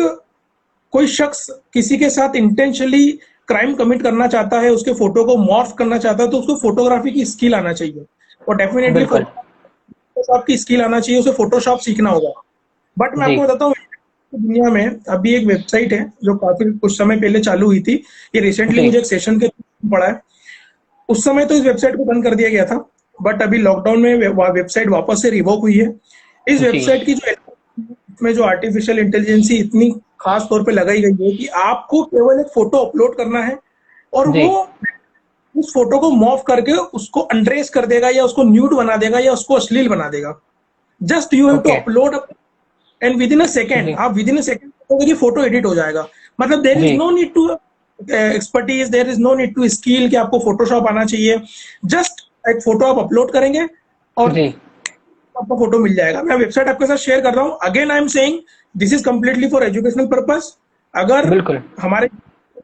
कोई शख्स किसी के साथ इंटेंशनली क्राइम कमिट करना चाहता है, उसके फोटो को मॉर्फ करना चाहता है, तो उसको फोटोग्राफी की स्किल आना चाहिए, और डेफिनेटली बिल्कुल। फोटोशॉप की स्किल आना चाहिए, उसे फोटोशॉप सीखना होगा। बट मैं जी। आपको बताता हूँ, दुनिया में अभी एक वेबसाइट है जो काफी कुछ समय पहले चालू हुई थी, ये रिसेंटली जी। मुझे एक सेशन के पड़ा है। उस समय तो इस वेबसाइट को बंद कर दिया गया था, बट अभी लॉकडाउन में वेबसाइट वापस से रिवोक हुई है। इस जी। वेबसाइट की जो में जो आर्टिफिशियल इंटेलिजेंसी इतनी खास तौर पे लगाई गई है कि आपको केवल एक फोटो अपलोड करना है, और जी। वो उस फोटो को मॉर्फ करके उसको अनड्रेस कर देगा, या उसको न्यूड बना देगा, या उसको अश्लील बना देगा। Just you have to okay. Upload, and within a second, जी। आप विद इन अ सेकेंड देखोगे कि फोटो एडिट हो जाएगा। मतलब देर इज जी। No need to expertise, there is no need to skill कि आपको फोटोशॉप आना चाहिए। जस्ट एक फोटो आप अपलोड करेंगे और जी। आपको फोटो मिल जाएगा। मैं वेबसाइट आपके साथ शेयर कर रहा हूँ। Again I am saying this is completely for educational purpose. अगर बिल्कुल। हमारे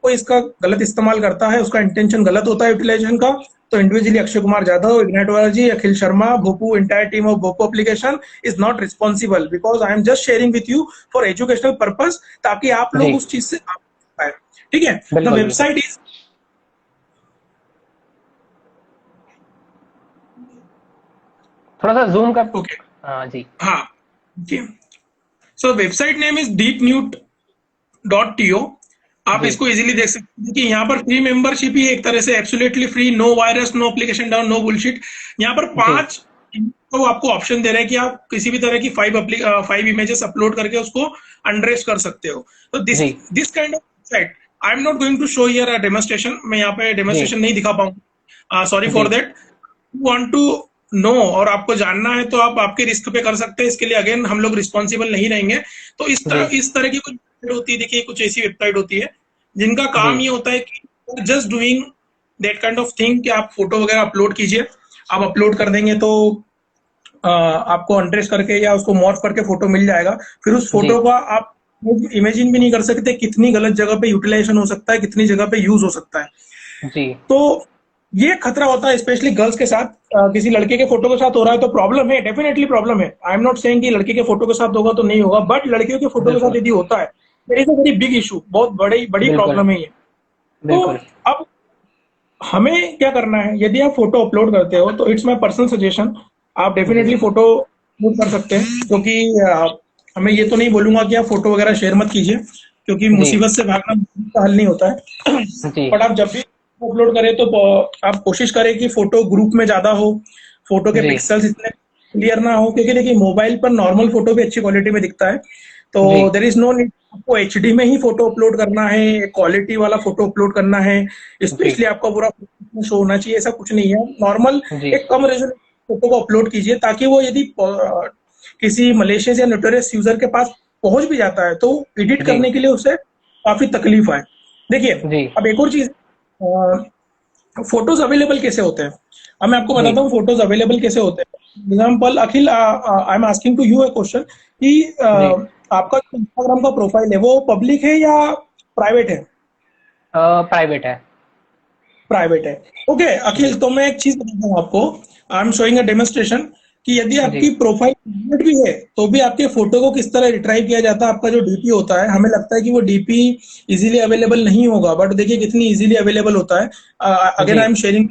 कोई इसका गलत इस्तेमाल करता है, उसका इंटेंशन गलत होता है यूटिलाइजेशन का, तो इंडिविजुअली अक्षय कुमार जाधव, इग्नाइट वाला, Akhil Sharma, Bhopu, entire team of Bhopu application is not responsible, because I am just sharing with you for educational purpose, ताकि आप जी। लोग उस चीज से आप पाए। ठीक है, द बिल्कुल। बिल्कुल। वेबसाइट इज, थोड़ा सा जूम कर। ओके, हाँ जी। हाँ, सो वेबसाइट नेम इज deepnewt.to। आप जी। इसको इजीली देख सकते हैं कि यहाँ पर फ्री मेंबरशिप ही है, एक तरह से absolutely free, no virus, no application down, no bullshit. यहाँ पर जी। 5 तो आपको ऑप्शन दे रहा है कि आप किसी भी तरह की 5 इमेजेस अपलोड करके उसको अनड्रेस कर सकते हो। तो दिस जी। This kind of site, I am not going to show here a demonstration, मैं यहाँ पे जी। डेमोस्ट्रेशन नहीं दिखा पाऊंगा, सॉरी जी। For that. Want to know और आपको जानना है तो आप आपके रिस्क पे कर सकते हैं, इसके लिए अगेन हम लोग रिस्पॉन्सिबल नहीं रहेंगे। तो जी। इस तरह की कुछ वेबसाइट होती है, देखिए कुछ ऐसी वेबसाइट होती है जिनका जी। काम ये होता है कि just doing that kind of thing कि आप फोटो वगैरह अपलोड कीजिए। आप अपलोड कर देंगे तो आपको अनट्रेस करके या उसको मॉर्फ करके फोटो मिल जाएगा। फिर उस जी। फोटो का आप इमेजिन भी नहीं कर सकते कितनी गलत जगह पे यूटिलाइजेशन हो सकता है, कितनी जगह पे यूज हो सकता है। जी। तो ये खतरा होता है स्पेशली गर्ल्स के साथ। किसी लड़के के फोटो के साथ हो रहा है तो प्रॉब्लम है, डेफिनेटली प्रॉब्लम है। आई एम नॉट सेइंग कि लड़के के फोटो के साथ होगा तो नहीं होगा, बट लड़कियों के फोटो के साथ बिल्कुल। यदि होता है, there is a very big issue, बहुत बड़ी बड़ी बिल्कुल। प्रॉब्लम है ये। तो बिल्कुल। अब हमें क्या करना है, यदि आप फोटो अपलोड करते हो तो इट्स माई पर्सनल सजेशन, आप जी। डेफिनेटली फोटो अपलोड कर सकते हैं, क्योंकि हमें ये तो नहीं बोलूंगा कि आप फोटो वगैरह शेयर मत कीजिए, क्योंकि जी। मुसीबत से भागना मुसीबत का हल नहीं होता है। जी। बट आप जब भी अपलोड करें तो आप कोशिश करें कि फोटो ग्रुप में ज्यादा हो, फोटो के जी। पिक्सल्स इतने क्लियर ना हो, क्योंकि देखिए मोबाइल पर नॉर्मल फोटो भी अच्छी क्वालिटी में दिखता है। तो जी। देर इज नो नीड आपको एचडी में ही फोटो अपलोड करना है, क्वालिटी वाला फोटो अपलोड करना है, जी। स्पेशली आपका पूरा शो होना चाहिए, ऐसा कुछ नहीं है। नॉर्मल जी। एक कम रेजोल्यूशन फोटो को अपलोड कीजिए, ताकि वो यदि किसी मलेशियस या नोटोरियस यूजर के पास पहुंच भी जाता है तो एडिट जी। करने के लिए उसे काफी तकलीफ आए। देखिए, जी। अब एक और चीज, फोटोज अवेलेबल कैसे होते हैं, अब मैं आपको जी। बताता हूँ फोटोज अवेलेबल कैसे होते हैं। Example, Akhil, I am asking to you a question कि जी। आपका इंस्टाग्राम का प्रोफाइल है वो पब्लिक है या प्राइवेट है? प्राइवेट है। प्राइवेट है। ओके जी। अखिल, तो मैं एक चीज बताता हूँ आपको, I am showing a demonstration कि यदि जी। आपकी प्रोफाइल प्राइवेट भी है तो भी आपके फोटो को किस तरह रिट्राइव किया जाता है। आपका जो डीपी होता है, हमें लगता है कि वो डीपी इजीली अवेलेबल नहीं होगा, बट देखिए कितनी इजीली अवेलेबल होता है। अगेन जी। I am sharing.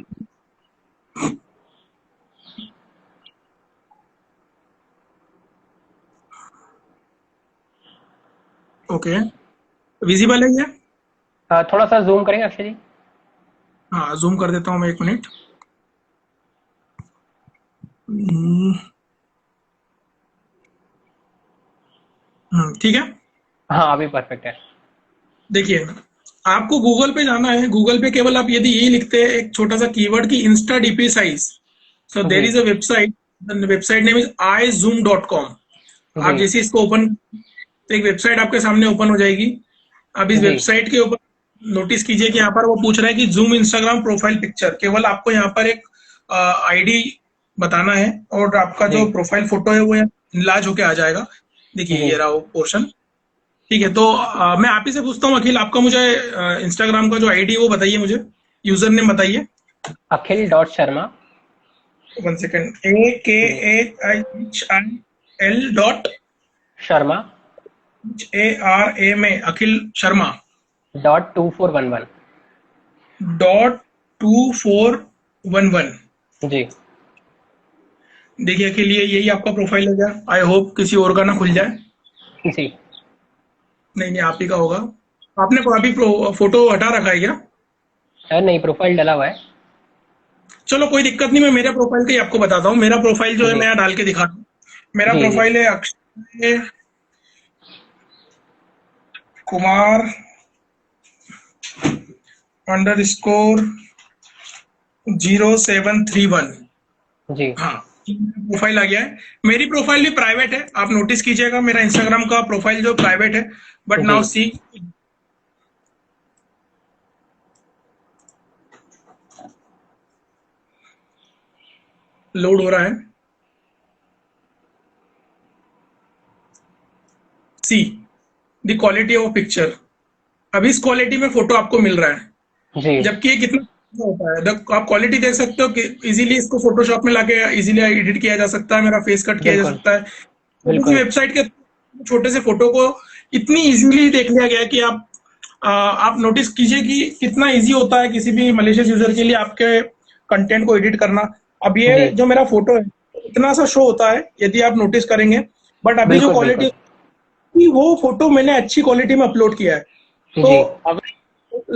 Okay, visible है ये? थोड़ा सा जूम करेंगे अक्षय जी। हाँ, जूम कर देता हूँ मैं, एक मिनट। ठीक है। हाँ, अभी परफेक्ट है। देखिए, आपको गूगल पे जाना है। गूगल पे केवल आप यदि ये लिखते हैं एक छोटा सा कीवर्ड की insta DP size, so there जी। Is a website, website name is izoom.com। जी। आप जैसे इसको ओपन, तो एक वेबसाइट आपके सामने ओपन हो जाएगी। अब इस जी। वेबसाइट के ऊपर नोटिस कीजिए कि यहाँ पर वो पूछ रहा है कि जूम इंस्टाग्राम प्रोफाइल पिक्चर, केवल आपको यहाँ पर एक आईडी बताना है और आपका जी जो प्रोफाइल फोटो है वो इनलार्ज होके आ जाएगा। देखिए जी। ये रहा वो पोर्शन। ठीक है, तो मैं आप ही से पूछता हूँ अखिल, आपका मुझे इंस्टाग्राम का जो आईडी है वो बताइए, मुझे यूजर नेम बताइए। अखिल.शर्मा। 1 second, AKAIHIL dot Sharma HARA में अखिल शर्मा .2411। .2411। जी देखिए अखिल, यही आपका प्रोफाइल है क्या? आई होप किसी और का ना खुल जाए। जी। नहीं नहीं, आप ही का होगा। आपने अभी फोटो हटा रखा है क्या? नहीं, प्रोफाइल डला हुआ है। चलो कोई दिक्कत नहीं, मैं मेरा प्रोफाइल का ही आपको बताता हूँ। मेरा प्रोफाइल जो है जी मैं यहाँ डाल के दिखाता हूँ। मेरा जी। जी प्रोफाइल है अक्षय कुमार _0731। जी। हाँ, प्रोफाइल आ गया है। मेरी प्रोफाइल भी प्राइवेट है, आप नोटिस कीजिएगा मेरा इंस्टाग्राम का प्रोफाइल जो प्राइवेट है। बट जी नाउ सी, लोड हो रहा है। See the quality of picture. अभी इस क्वालिटी में फोटो आपको मिल रहा है, जी। जबकि ये कितना होता है। आप क्वालिटी देख सकते हो कि इजीली इसको फोटोशॉप में लाके इजीली एडिट किया जा सकता है, मेरा फेस कट किया जा बिल्कुल सकता है। छोटी सी बिल्कुल। वेबसाइट के छोटे से फोटो को इतनी इजीली देख लिया गया है कि आप नोटिस कीजिए कि कितना इजी होता है किसी भी मलेशियस यूजर के लिए आपके कंटेंट को एडिट करना। अब जी ये जो मेरा फोटो है इतना सा शो होता है यदि आप नोटिस करेंगे, बट अभी जो बिल्कुल बिल्कुल। क्वालिटी, वो फोटो मैंने अच्छी क्वालिटी में अपलोड किया है। तो जी अगर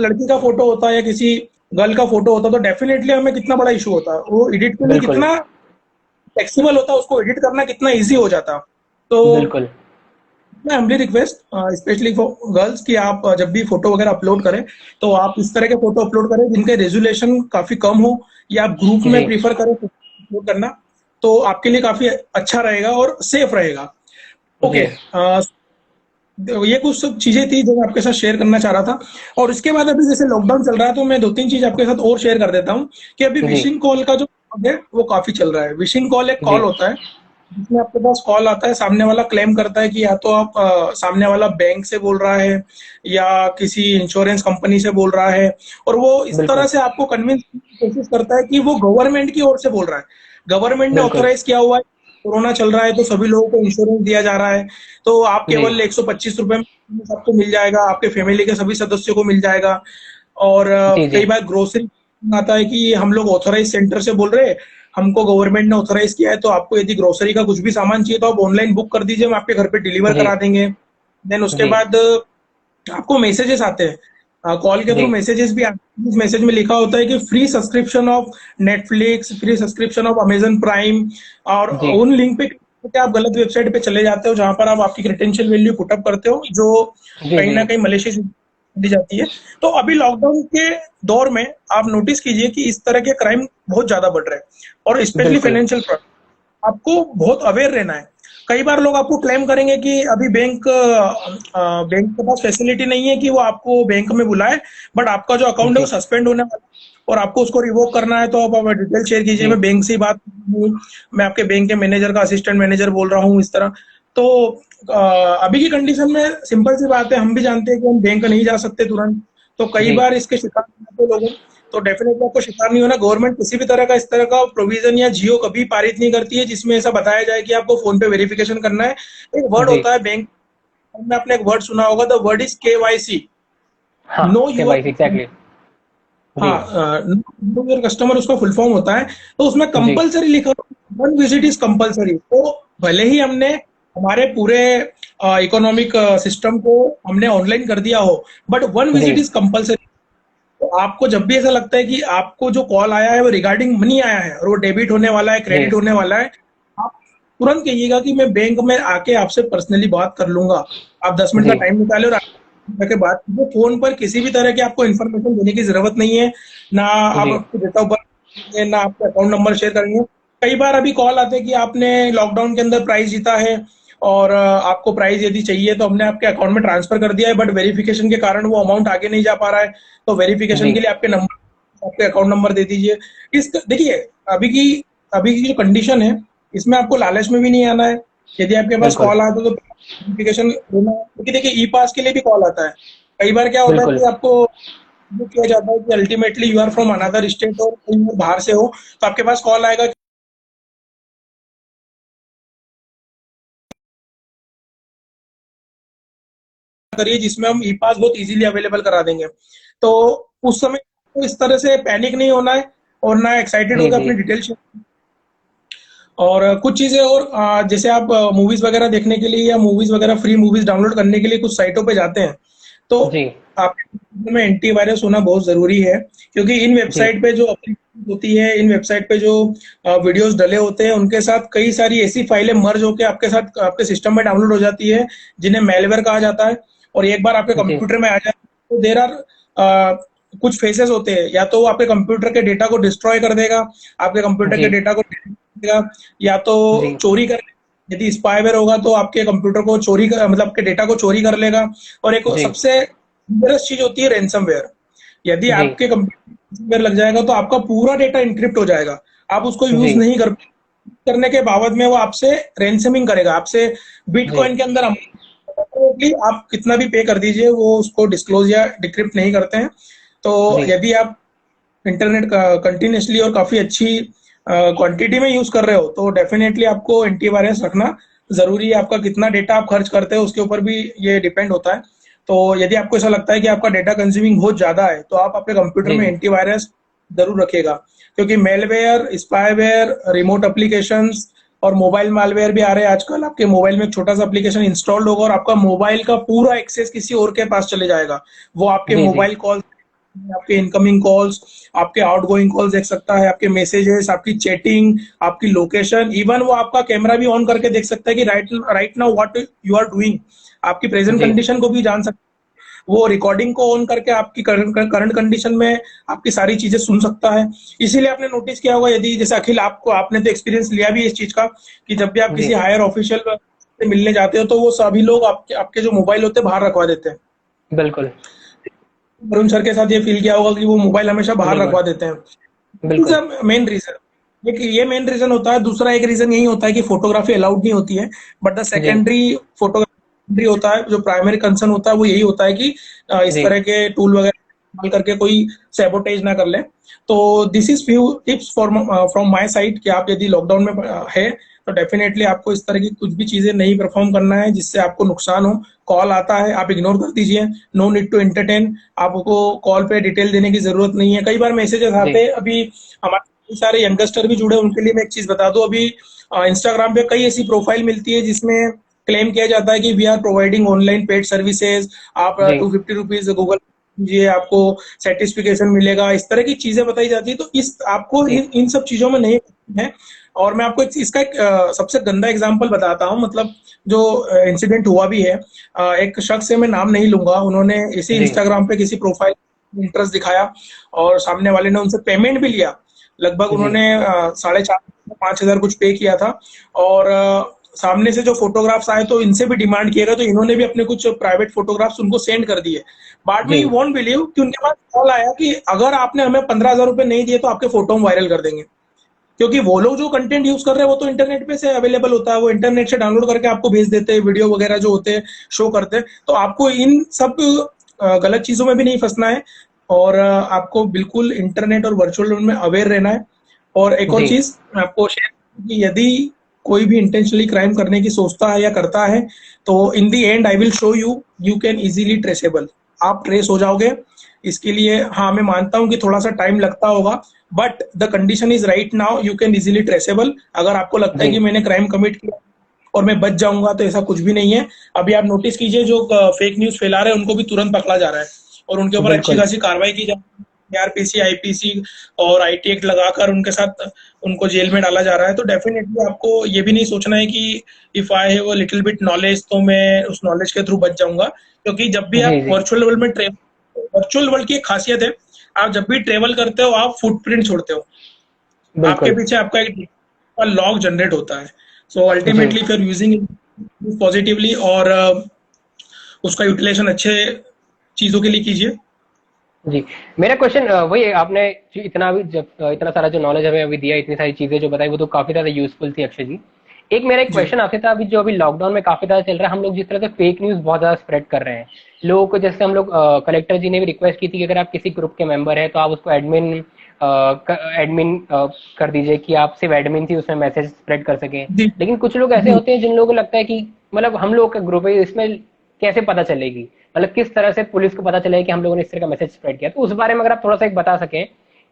लड़की का फोटो होता है या किसी गर्ल का फोटो होता तो डेफिनेटली हमें कितना बड़ा इशू होता, वो एडिट के लिए बिल्कुल कितना फ्लेक्सिबल होता, उसको एडिट करना कितना इजी हो जाता। तो बिल्कुल। मैं humbly request specially for girls कि आप जब भी फोटो वगैरह अपलोड करें तो आप इस तरह के फोटो अपलोड करें जिनके रेजोल्यूशन काफी कम हो, या आप ग्रुप में जी प्रीफर करें अपलोड करना, तो आपके लिए काफी अच्छा रहेगा और सेफ रहेगा। ओके, जी ये कुछ सब चीजें थी जो मैं आपके साथ शेयर करना चाह रहा था। और उसके बाद अभी जैसे लॉकडाउन चल रहा है तो मैं 2-3 चीज आपके साथ और शेयर कर देता हूँ कि अभी जी विशिंग कॉल का जो है वो काफी चल रहा है। विशिंग कॉल एक जी कॉल होता है जिसमें आपके पास कॉल आता है, सामने वाला क्लेम करता है कि या तो आप सामने वाला बैंक से बोल रहा है या किसी इंश्योरेंस कंपनी से बोल रहा है, और वो इस तरह बिल्कुल से आपको कन्विंस करने की कोशिश करता है कि वो गवर्नमेंट की ओर से बोल रहा है, गवर्नमेंट ने बिल्कुल। ऑथोराइज किया हुआ है, कोरोना चल रहा है तो सभी लोगों को इंश्योरेंस दिया जा रहा है, तो आप जी केवल 125 रुपए में सबको मिल जाएगा, आपके फैमिली के सभी सदस्यों को मिल जाएगा। और जी जी कई बार ग्रोसरी आता है कि हम लोग ऑथोराइज सेंटर से बोल रहे हैं, हमको गवर्नमेंट ने ऑथोराइज किया है, तो आपको यदि ग्रोसरी का कुछ भी सामान चाहिए तो आप ऑनलाइन बुक कर दीजिए, हम आपके घर पे डिलीवर जी करा देंगे। देन उसके जी बाद आपको मैसेजेस आते हैं, कॉल के जी थ्रू मैसेजेस भी आते हैं। उस मैसेज में लिखा होता है कि free subscription of Netflix, free subscription of Amazon prime, और जी उन लिंक पे click करके आप गलत वेबसाइट पे चले जाते हो जहां पर आप आपकी क्रेडेंशियल वैल्यू पुटअप करते हो, जो जी कहीं जी। ना कहीं मलेशिया से दी जाती है। तो अभी लॉकडाउन के दौर में आप नोटिस कीजिए कि इस तरह के क्राइम बहुत ज्यादा बढ़ रहे हैं, और स्पेशली बिल्कुल फाइनेंशियल फ्रॉड। आपको बहुत अवेयर रहना है। कई बार लोग आपको क्लेम करेंगे कि अभी बैंक के पास फैसिलिटी नहीं है कि वो आपको बैंक में बुलाए, बट आपका जो अकाउंट है वो जी सस्पेंड होने वाला है और आपको उसको रिवोक करना है, तो आप डिटेल शेयर कीजिए, जी मैं बैंक से ही बात कर रहा हूँ, मैं आपके बैंक के मैनेजर का असिस्टेंट मैनेजर बोल रहा हूँ, इस तरह। तो अभी की कंडीशन में सिंपल सी बात है, हम भी जानते हैं कि हम बैंक नहीं जा सकते तुरंत, तो कई जी बार इसके शिकार हो जाते हैं लोगों। तो डेफिनेटली आपको शिकार नहीं होना। गवर्नमेंट किसी भी तरह का इस तरह का प्रोविजन या जियो कभी पारित नहीं करती है जिसमें ऐसा बताया जाए कि आपको फोन पे वेरिफिकेशन करना है। एक वर्ड जी। होता है बैंक में, आपने एक वर्ड सुना होगा, द वर्ड इज KYC, हाँ, नो यूर। KYC exactly. जी हाँ, नो योर कस्टमर उसका फुल फॉर्म होता है। तो उसमें जी कंपलसरी लिखा, वन विजिट इज कंपलसरी। तो भले ही हमने हमारे पूरे इकोनॉमिक सिस्टम को हमने ऑनलाइन कर दिया हो, बट वन जी विजिट इज कंपलसरी। तो आपको जब भी ऐसा लगता है कि आपको जो कॉल आया है वो रिगार्डिंग मनी आया है और वो डेबिट होने वाला है, जी क्रेडिट होने वाला है, आप तुरंत कहिएगा कि मैं बैंक में आके आपसे पर्सनली बात कर लूंगा। आप 10 मिनट का जी टाइम निकाले और आके बात कीजिए। फोन पर किसी भी तरह की आपको इन्फॉर्मेशन देने की जरूरत नहीं है, ना आप जी आपको डेट ऑफ बर्थ, ना आपको अकाउंट नंबर शेयर करेंगे। कई बार अभी कॉल आते हैं कि आपने लॉकडाउन के अंदर प्राइज जीता है और आपको प्राइस यदि चाहिए तो हमने आपके अकाउंट में ट्रांसफर कर दिया है, बट वेरिफिकेशन के कारण वो अमाउंट आगे नहीं जा पा रहा है, तो वेरिफिकेशन जी के लिए आपके अकाउंट नंबर दे दीजिए। देखिए, अभी की अभी की जो कंडीशन है, इसमें आपको लालच में भी नहीं आना है। यदि आपके पास बिल्कुल कॉल आता है तो वेरिफिकेशन लेना है, क्योंकि देखिए ई पास के लिए भी कॉल आता है। कई बार क्या होता है बिल्कुल कि आपको वो किया जाता है कि ultimately you are from another state और कहीं और बाहर से हो, तो आपके पास कॉल आएगा करिए जिसमें हम ई पास बहुत इजीली अवेलेबल करा देंगे। तो उस समय तो इस तरह से पैनिक नहीं होना है और ना एक्साइटेड जी होकर जी अपनी डिटेल। और कुछ चीजें और जैसे आप मूवीज वगैरह देखने के लिए या मूवीज वगैरह फ्री मूवीज डाउनलोड करने के लिए कुछ साइटों पे जाते हैं, तो जी आपके कंप्यूटर में एंटीवायरस होना बहुत जरूरी है, क्योंकि इन जी वेबसाइट पे जो एप्लीकेशन होती है, इन वेबसाइट पे जो वीडियोस डले होते हैं, उनके साथ कई सारी ऐसी फाइलें मर्ज होकर आपके साथ आपके सिस्टम में डाउनलोड हो जाती है, जिन्हें मेलवेयर कहा जाता है। और एक बार आपके जी कंप्यूटर में आ जाए तो देर आर कुछ फेसेस होते हैं, या तो वो आपके कंप्यूटर के डेटा को डिस्ट्रॉय कर देगा, आपके कंप्यूटर जी के डेटा को delete कर देगा, या तो जी चोरी कर, यदि स्पाईवेयर होगा तो आपके कंप्यूटर को मतलब आपके डेटा को चोरी कर लेगा। और एक जी सबसे डेंजरस चीज होती है रैंसमवेयर। यदि जी आपके कंप्यूटर लग जाएगा तो आपका पूरा डेटा इंक्रिप्ट हो जाएगा, आप उसको जी यूज नहीं कर करने के बावजूद में वो आपसे रैंसमिंग करेगा, आपसे जी बिटकॉइन के अंदर आप कितना भी पे कर दीजिए, वो उसको डिस्क्लोज या डिक्रिप्ट नहीं करते हैं। तो जी यदि आप इंटरनेट का कंटिन्यूसली और काफी अच्छी क्वांटिटी में यूज कर रहे हो तो डेफिनेटली आपको एंटीवायरस रखना जरूरी है। आपका कितना डेटा आप खर्च करते हो उसके ऊपर भी ये डिपेंड होता है। तो यदि आपको ऐसा लगता है कि आपका डेटा कंज्यूमिंग बहुत ज्यादा है तो आप अपने कंप्यूटर जी में जी एंटीवायरस जरूर रखिएगा, क्योंकि मेलवेयर, स्पाईवेयर, रिमोट एप्लीकेशंस और मोबाइल मालवेयर भी आ रहे हैं आजकल। आपके मोबाइल में एक छोटा सा एप्लीकेशन इंस्टॉल्ड होगा और आपका मोबाइल का पूरा एक्सेस किसी और के पास चले जाएगा। वो आपके जी जी मोबाइल कॉल, आपके इनकमिंग कॉल्स, आपके आउटगोइंग कॉल्स देख सकता है, आपके मैसेजेस, आपकी चैटिंग, आपकी लोकेशन, इवन वो आपका कैमरा भी ऑन करके देख सकता है कि right now what you are doing, आपकी प्रेजेंट जी कंडीशन को भी जान सकता है। वो रिकॉर्डिंग को ऑन करके आपकी करंट कंडीशन में आपकी सारी चीजें सुन सकता है। इसीलिए आपने नोटिस किया होगा, यदि जैसे अखिल आपको, आपने तो एक्सपीरियंस लिया भी इस चीज का, कि जब भी आप जी किसी हायर ऑफिशियल से मिलने जाते हो तो वो सभी लोग आपके आपके जो मोबाइल होते हैं बाहर रखवा देते हैं। बिल्कुल वरुण सर के साथ ये फील किया होगा कि वो मोबाइल हमेशा बाहर बिल्कुल रखवा देते बिल्कुल हैं। मेन रीजन एक ये मेन रीजन होता है। दूसरा एक रीजन यही होता है कि फोटोग्राफी अलाउड नहीं होती है, बट द जी सेकेंडरी फोटोग्राफी होता है, जो प्राइमरी कंसर्न होता है वो यही होता है कि इस जी तरह के टूल वगैरह इस्तेमाल करके कोई सैबोटेज ना कर ले। तो this is few tips from my side कि आप यदि लॉकडाउन में है तो डेफिनेटली आपको इस तरह की कुछ भी चीजें नहीं परफॉर्म करना है जिससे आपको नुकसान हो। कॉल आता है आप इग्नोर कर दीजिए, नो नीड टू एंटरटेन। आपको कॉल पे डिटेल देने की जरूरत नहीं है। कई बार मैसेजेस जी आते हैं, अभी हमारे कई सारे यंगस्टर भी जुड़े, उनके लिए मैं एक चीज बता दूं, अभी इंस्टाग्राम पे कई ऐसी प्रोफाइल मिलती है जिसमें क्लेम किया जाता है कि we are providing online paid services, आप जी 250 रुपीज गूगल कीजिए, आपको सर्टिफिकेशन मिलेगा, इस तरह की चीजें बताई जाती है। तो इस आपको जी इन सब चीजों में नहीं है। और मैं आपको इसका एक सबसे गंदा एग्जांपल बताता हूँ, मतलब जो इंसिडेंट हुआ भी है। एक शख्स है, मैं नाम नहीं लूंगा, उन्होंने इसी जी इंस्टाग्राम पे किसी प्रोफाइल इंटरेस्ट दिखाया और सामने वाले ने उनसे पेमेंट भी लिया। लगभग जी उन्होंने 4,500 5,000 कुछ पे किया था। और सामने से जो फोटोग्राफ्स आए तो इनसे भी डिमांड किया गया, तो इन्होंने भी अपने कुछ प्राइवेट फोटोग्राफ्स उनको सेंड कर दिए। बाद में जी यू वॉन्ट बिलीव कि उनके पास कॉल आया कि अगर आपने हमें 15,000 रुपए नहीं दिए तो आपके फोटो हम वायरल कर देंगे। क्योंकि वो लोग जो कंटेंट यूज कर रहे हैं वो तो इंटरनेट पे से अवेलेबल होता है, वो इंटरनेट से डाउनलोड करके आपको भेज देते हैं, वीडियो वगैरह जो होते हैं शो करते हैं। तो आपको इन सब गलत चीजों में भी नहीं फंसना है, और आपको बिल्कुल इंटरनेट और वर्चुअल वर्ल्ड में अवेयर रहना है। और एक और जी चीज मैं आपको शेयर, कि यदि कोई भी इंटेंशनली क्राइम करने की सोचता है या करता है तो in the end I will show you, you can easily traceable, आप ट्रेस हो जाओगे। इसके लिए हाँ मैं मानता हूँ कि थोड़ा सा टाइम लगता होगा, but the condition is right now you can easily traceable. अगर आपको लगता है जी कि मैंने क्राइम कमिट किया और मैं बच जाऊंगा, तो ऐसा कुछ भी नहीं है। अभी आप नोटिस कीजिए, जो फेक न्यूज फैला रहे हैं उनको भी तुरंत पकड़ा जा रहा है और उनके ऊपर अच्छी बिल्कुल खासी कार्रवाई की जा रही है। आरपीसी, आईपीसी और आईटी एक्ट लगाकर उनके साथ उनको जेल में डाला जा रहा है। तो डेफिनेटली आपको ये भी नहीं सोचना है कि if I have a little bit knowledge तो मैं उस नॉलेज के थ्रू बच जाऊंगा। क्योंकि जब भी जी आप जी वर्चुअल वर्ल्ड में वर्चुअल वर्ल्ड की एक खासियत है, आप जब भी ट्रेवल करते हो आप फुटप्रिंट छोड़ते हो, आपके बिल्कुल पीछे आपका एक लॉग जनरेट होता है। सो जी ultimately if you are using positively और उसका यूटिलाइजेशन अच्छे चीजों के लिए कीजिए। जी। मेरा क्वेश्चन वही है, आपने इतना भी जब इतना सारा जो नॉलेज हमें अभी दिया, इतनी सारी चीजें जो बताई, वो तो काफी ज्यादा यूजफुल थी अक्षय जी। एक मेरा एक जी क्वेश्चन आपसे था, अभी जो अभी लॉकडाउन में काफी ज्यादा चल रहा है, हम लोग जिस तरह से फेक न्यूज बहुत ज्यादा स्प्रेड कर रहे हैं लोगों को, जैसे हम लोग कलेक्टर जी ने भी रिक्वेस्ट की थी कि अगर आप किसी ग्रुप के मेंबर हैं तो आप उसको एडमिन एडमिन कर दीजिए, कि आप सिर्फ एडमिन थी उसमें मैसेज स्प्रेड कर सकें। जी लेकिन कुछ लोग ऐसे जी। होते हैं जिन लोगों को लगता है कि मतलब हम लोग का ग्रुप है, इसमें कैसे पता चलेगी, मतलब किस तरह से पुलिस को पता चलेगा कि हम लोगों ने इस तरह का मैसेज स्प्रेड किया। तो उस बारे में अगर आप थोड़ा सा एक बता सकें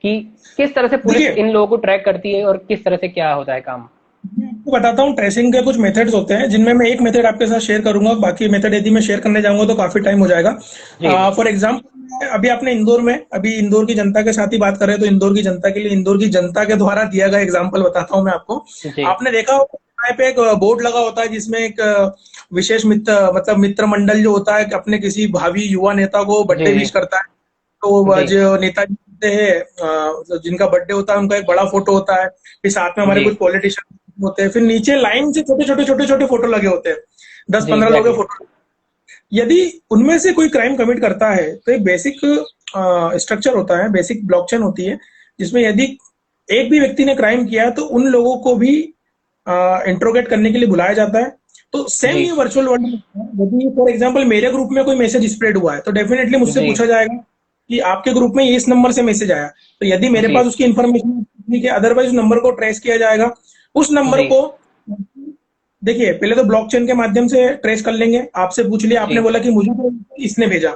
कि किस तरह से पुलिस देखिए, इन लोगों को ट्रैक करती है और किस तरह से क्या होता है काम। मैं आपको बताता हूँ, ट्रेसिंग के कुछ मेथड्स होते हैं जिनमें मैं एक मेथड आपके साथ शेयर करूंगा, बाकी मेथड यदि मैं शेयर करने जाऊंगा तो काफी टाइम हो जाएगा। जी जी फॉर एग्जाम्पल, अभी आपने इंदौर में, अभी इंदौर की जनता के साथ ही बात कर रहे हैं, तो इंदौर की जनता के लिए इंदौर की जनता के द्वारा दिया गया एग्जाम्पल बताता हूँ मैं आपको। जी आपने देखा होगा वहाँ पे एक बोर्ड लगा होता है जिसमें एक विशेष मित्र, मतलब मित्र मंडल जो होता है कि अपने किसी भावी युवा नेता को जी बर्थडे विश करता है। तो वो जी जो नेताजी होते हैं, जिनका बर्थडे होता है, उनका एक बड़ा फोटो होता है, फिर साथ में हमारे जी कुछ पॉलिटिशियन होते हैं, फिर नीचे लाइन से छोटे छोटे छोटे छोटे फोटो लगे होते हैं, दस जी पंद्रह लोगों के एग्जैक्टली। फोटो। यदि उनमें से कोई क्राइम कमिट करता है तो एक बेसिक स्ट्रक्चर होता है, बेसिक ब्लॉकचेन होती है, जिसमें यदि एक भी व्यक्ति ने क्राइम किया है तो उन लोगों को भी इंट्रोगेट करने के लिए बुलाया जाता है। तो सेम जी ये वर्चुअल वर्ल्ड में है। यदि फॉर एग्जांपल मेरे ग्रुप में कोई मैसेज स्प्रेड हुआ है तो डेफिनेटली मुझसे जी पूछा जाएगा कि आपके ग्रुप में इस नंबर से मैसेज आया, तो यदि मेरे जी पास उसकी इन्फॉर्मेशन ठीक है, अदरवाइज उस नंबर को ट्रेस किया जाएगा। उस नंबर जी को, देखिए, पहले तो ब्लॉकचेन के माध्यम से ट्रेस कर लेंगे, आपसे पूछ लिया, आपने जी बोला कि मुझे तो इसने भेजा,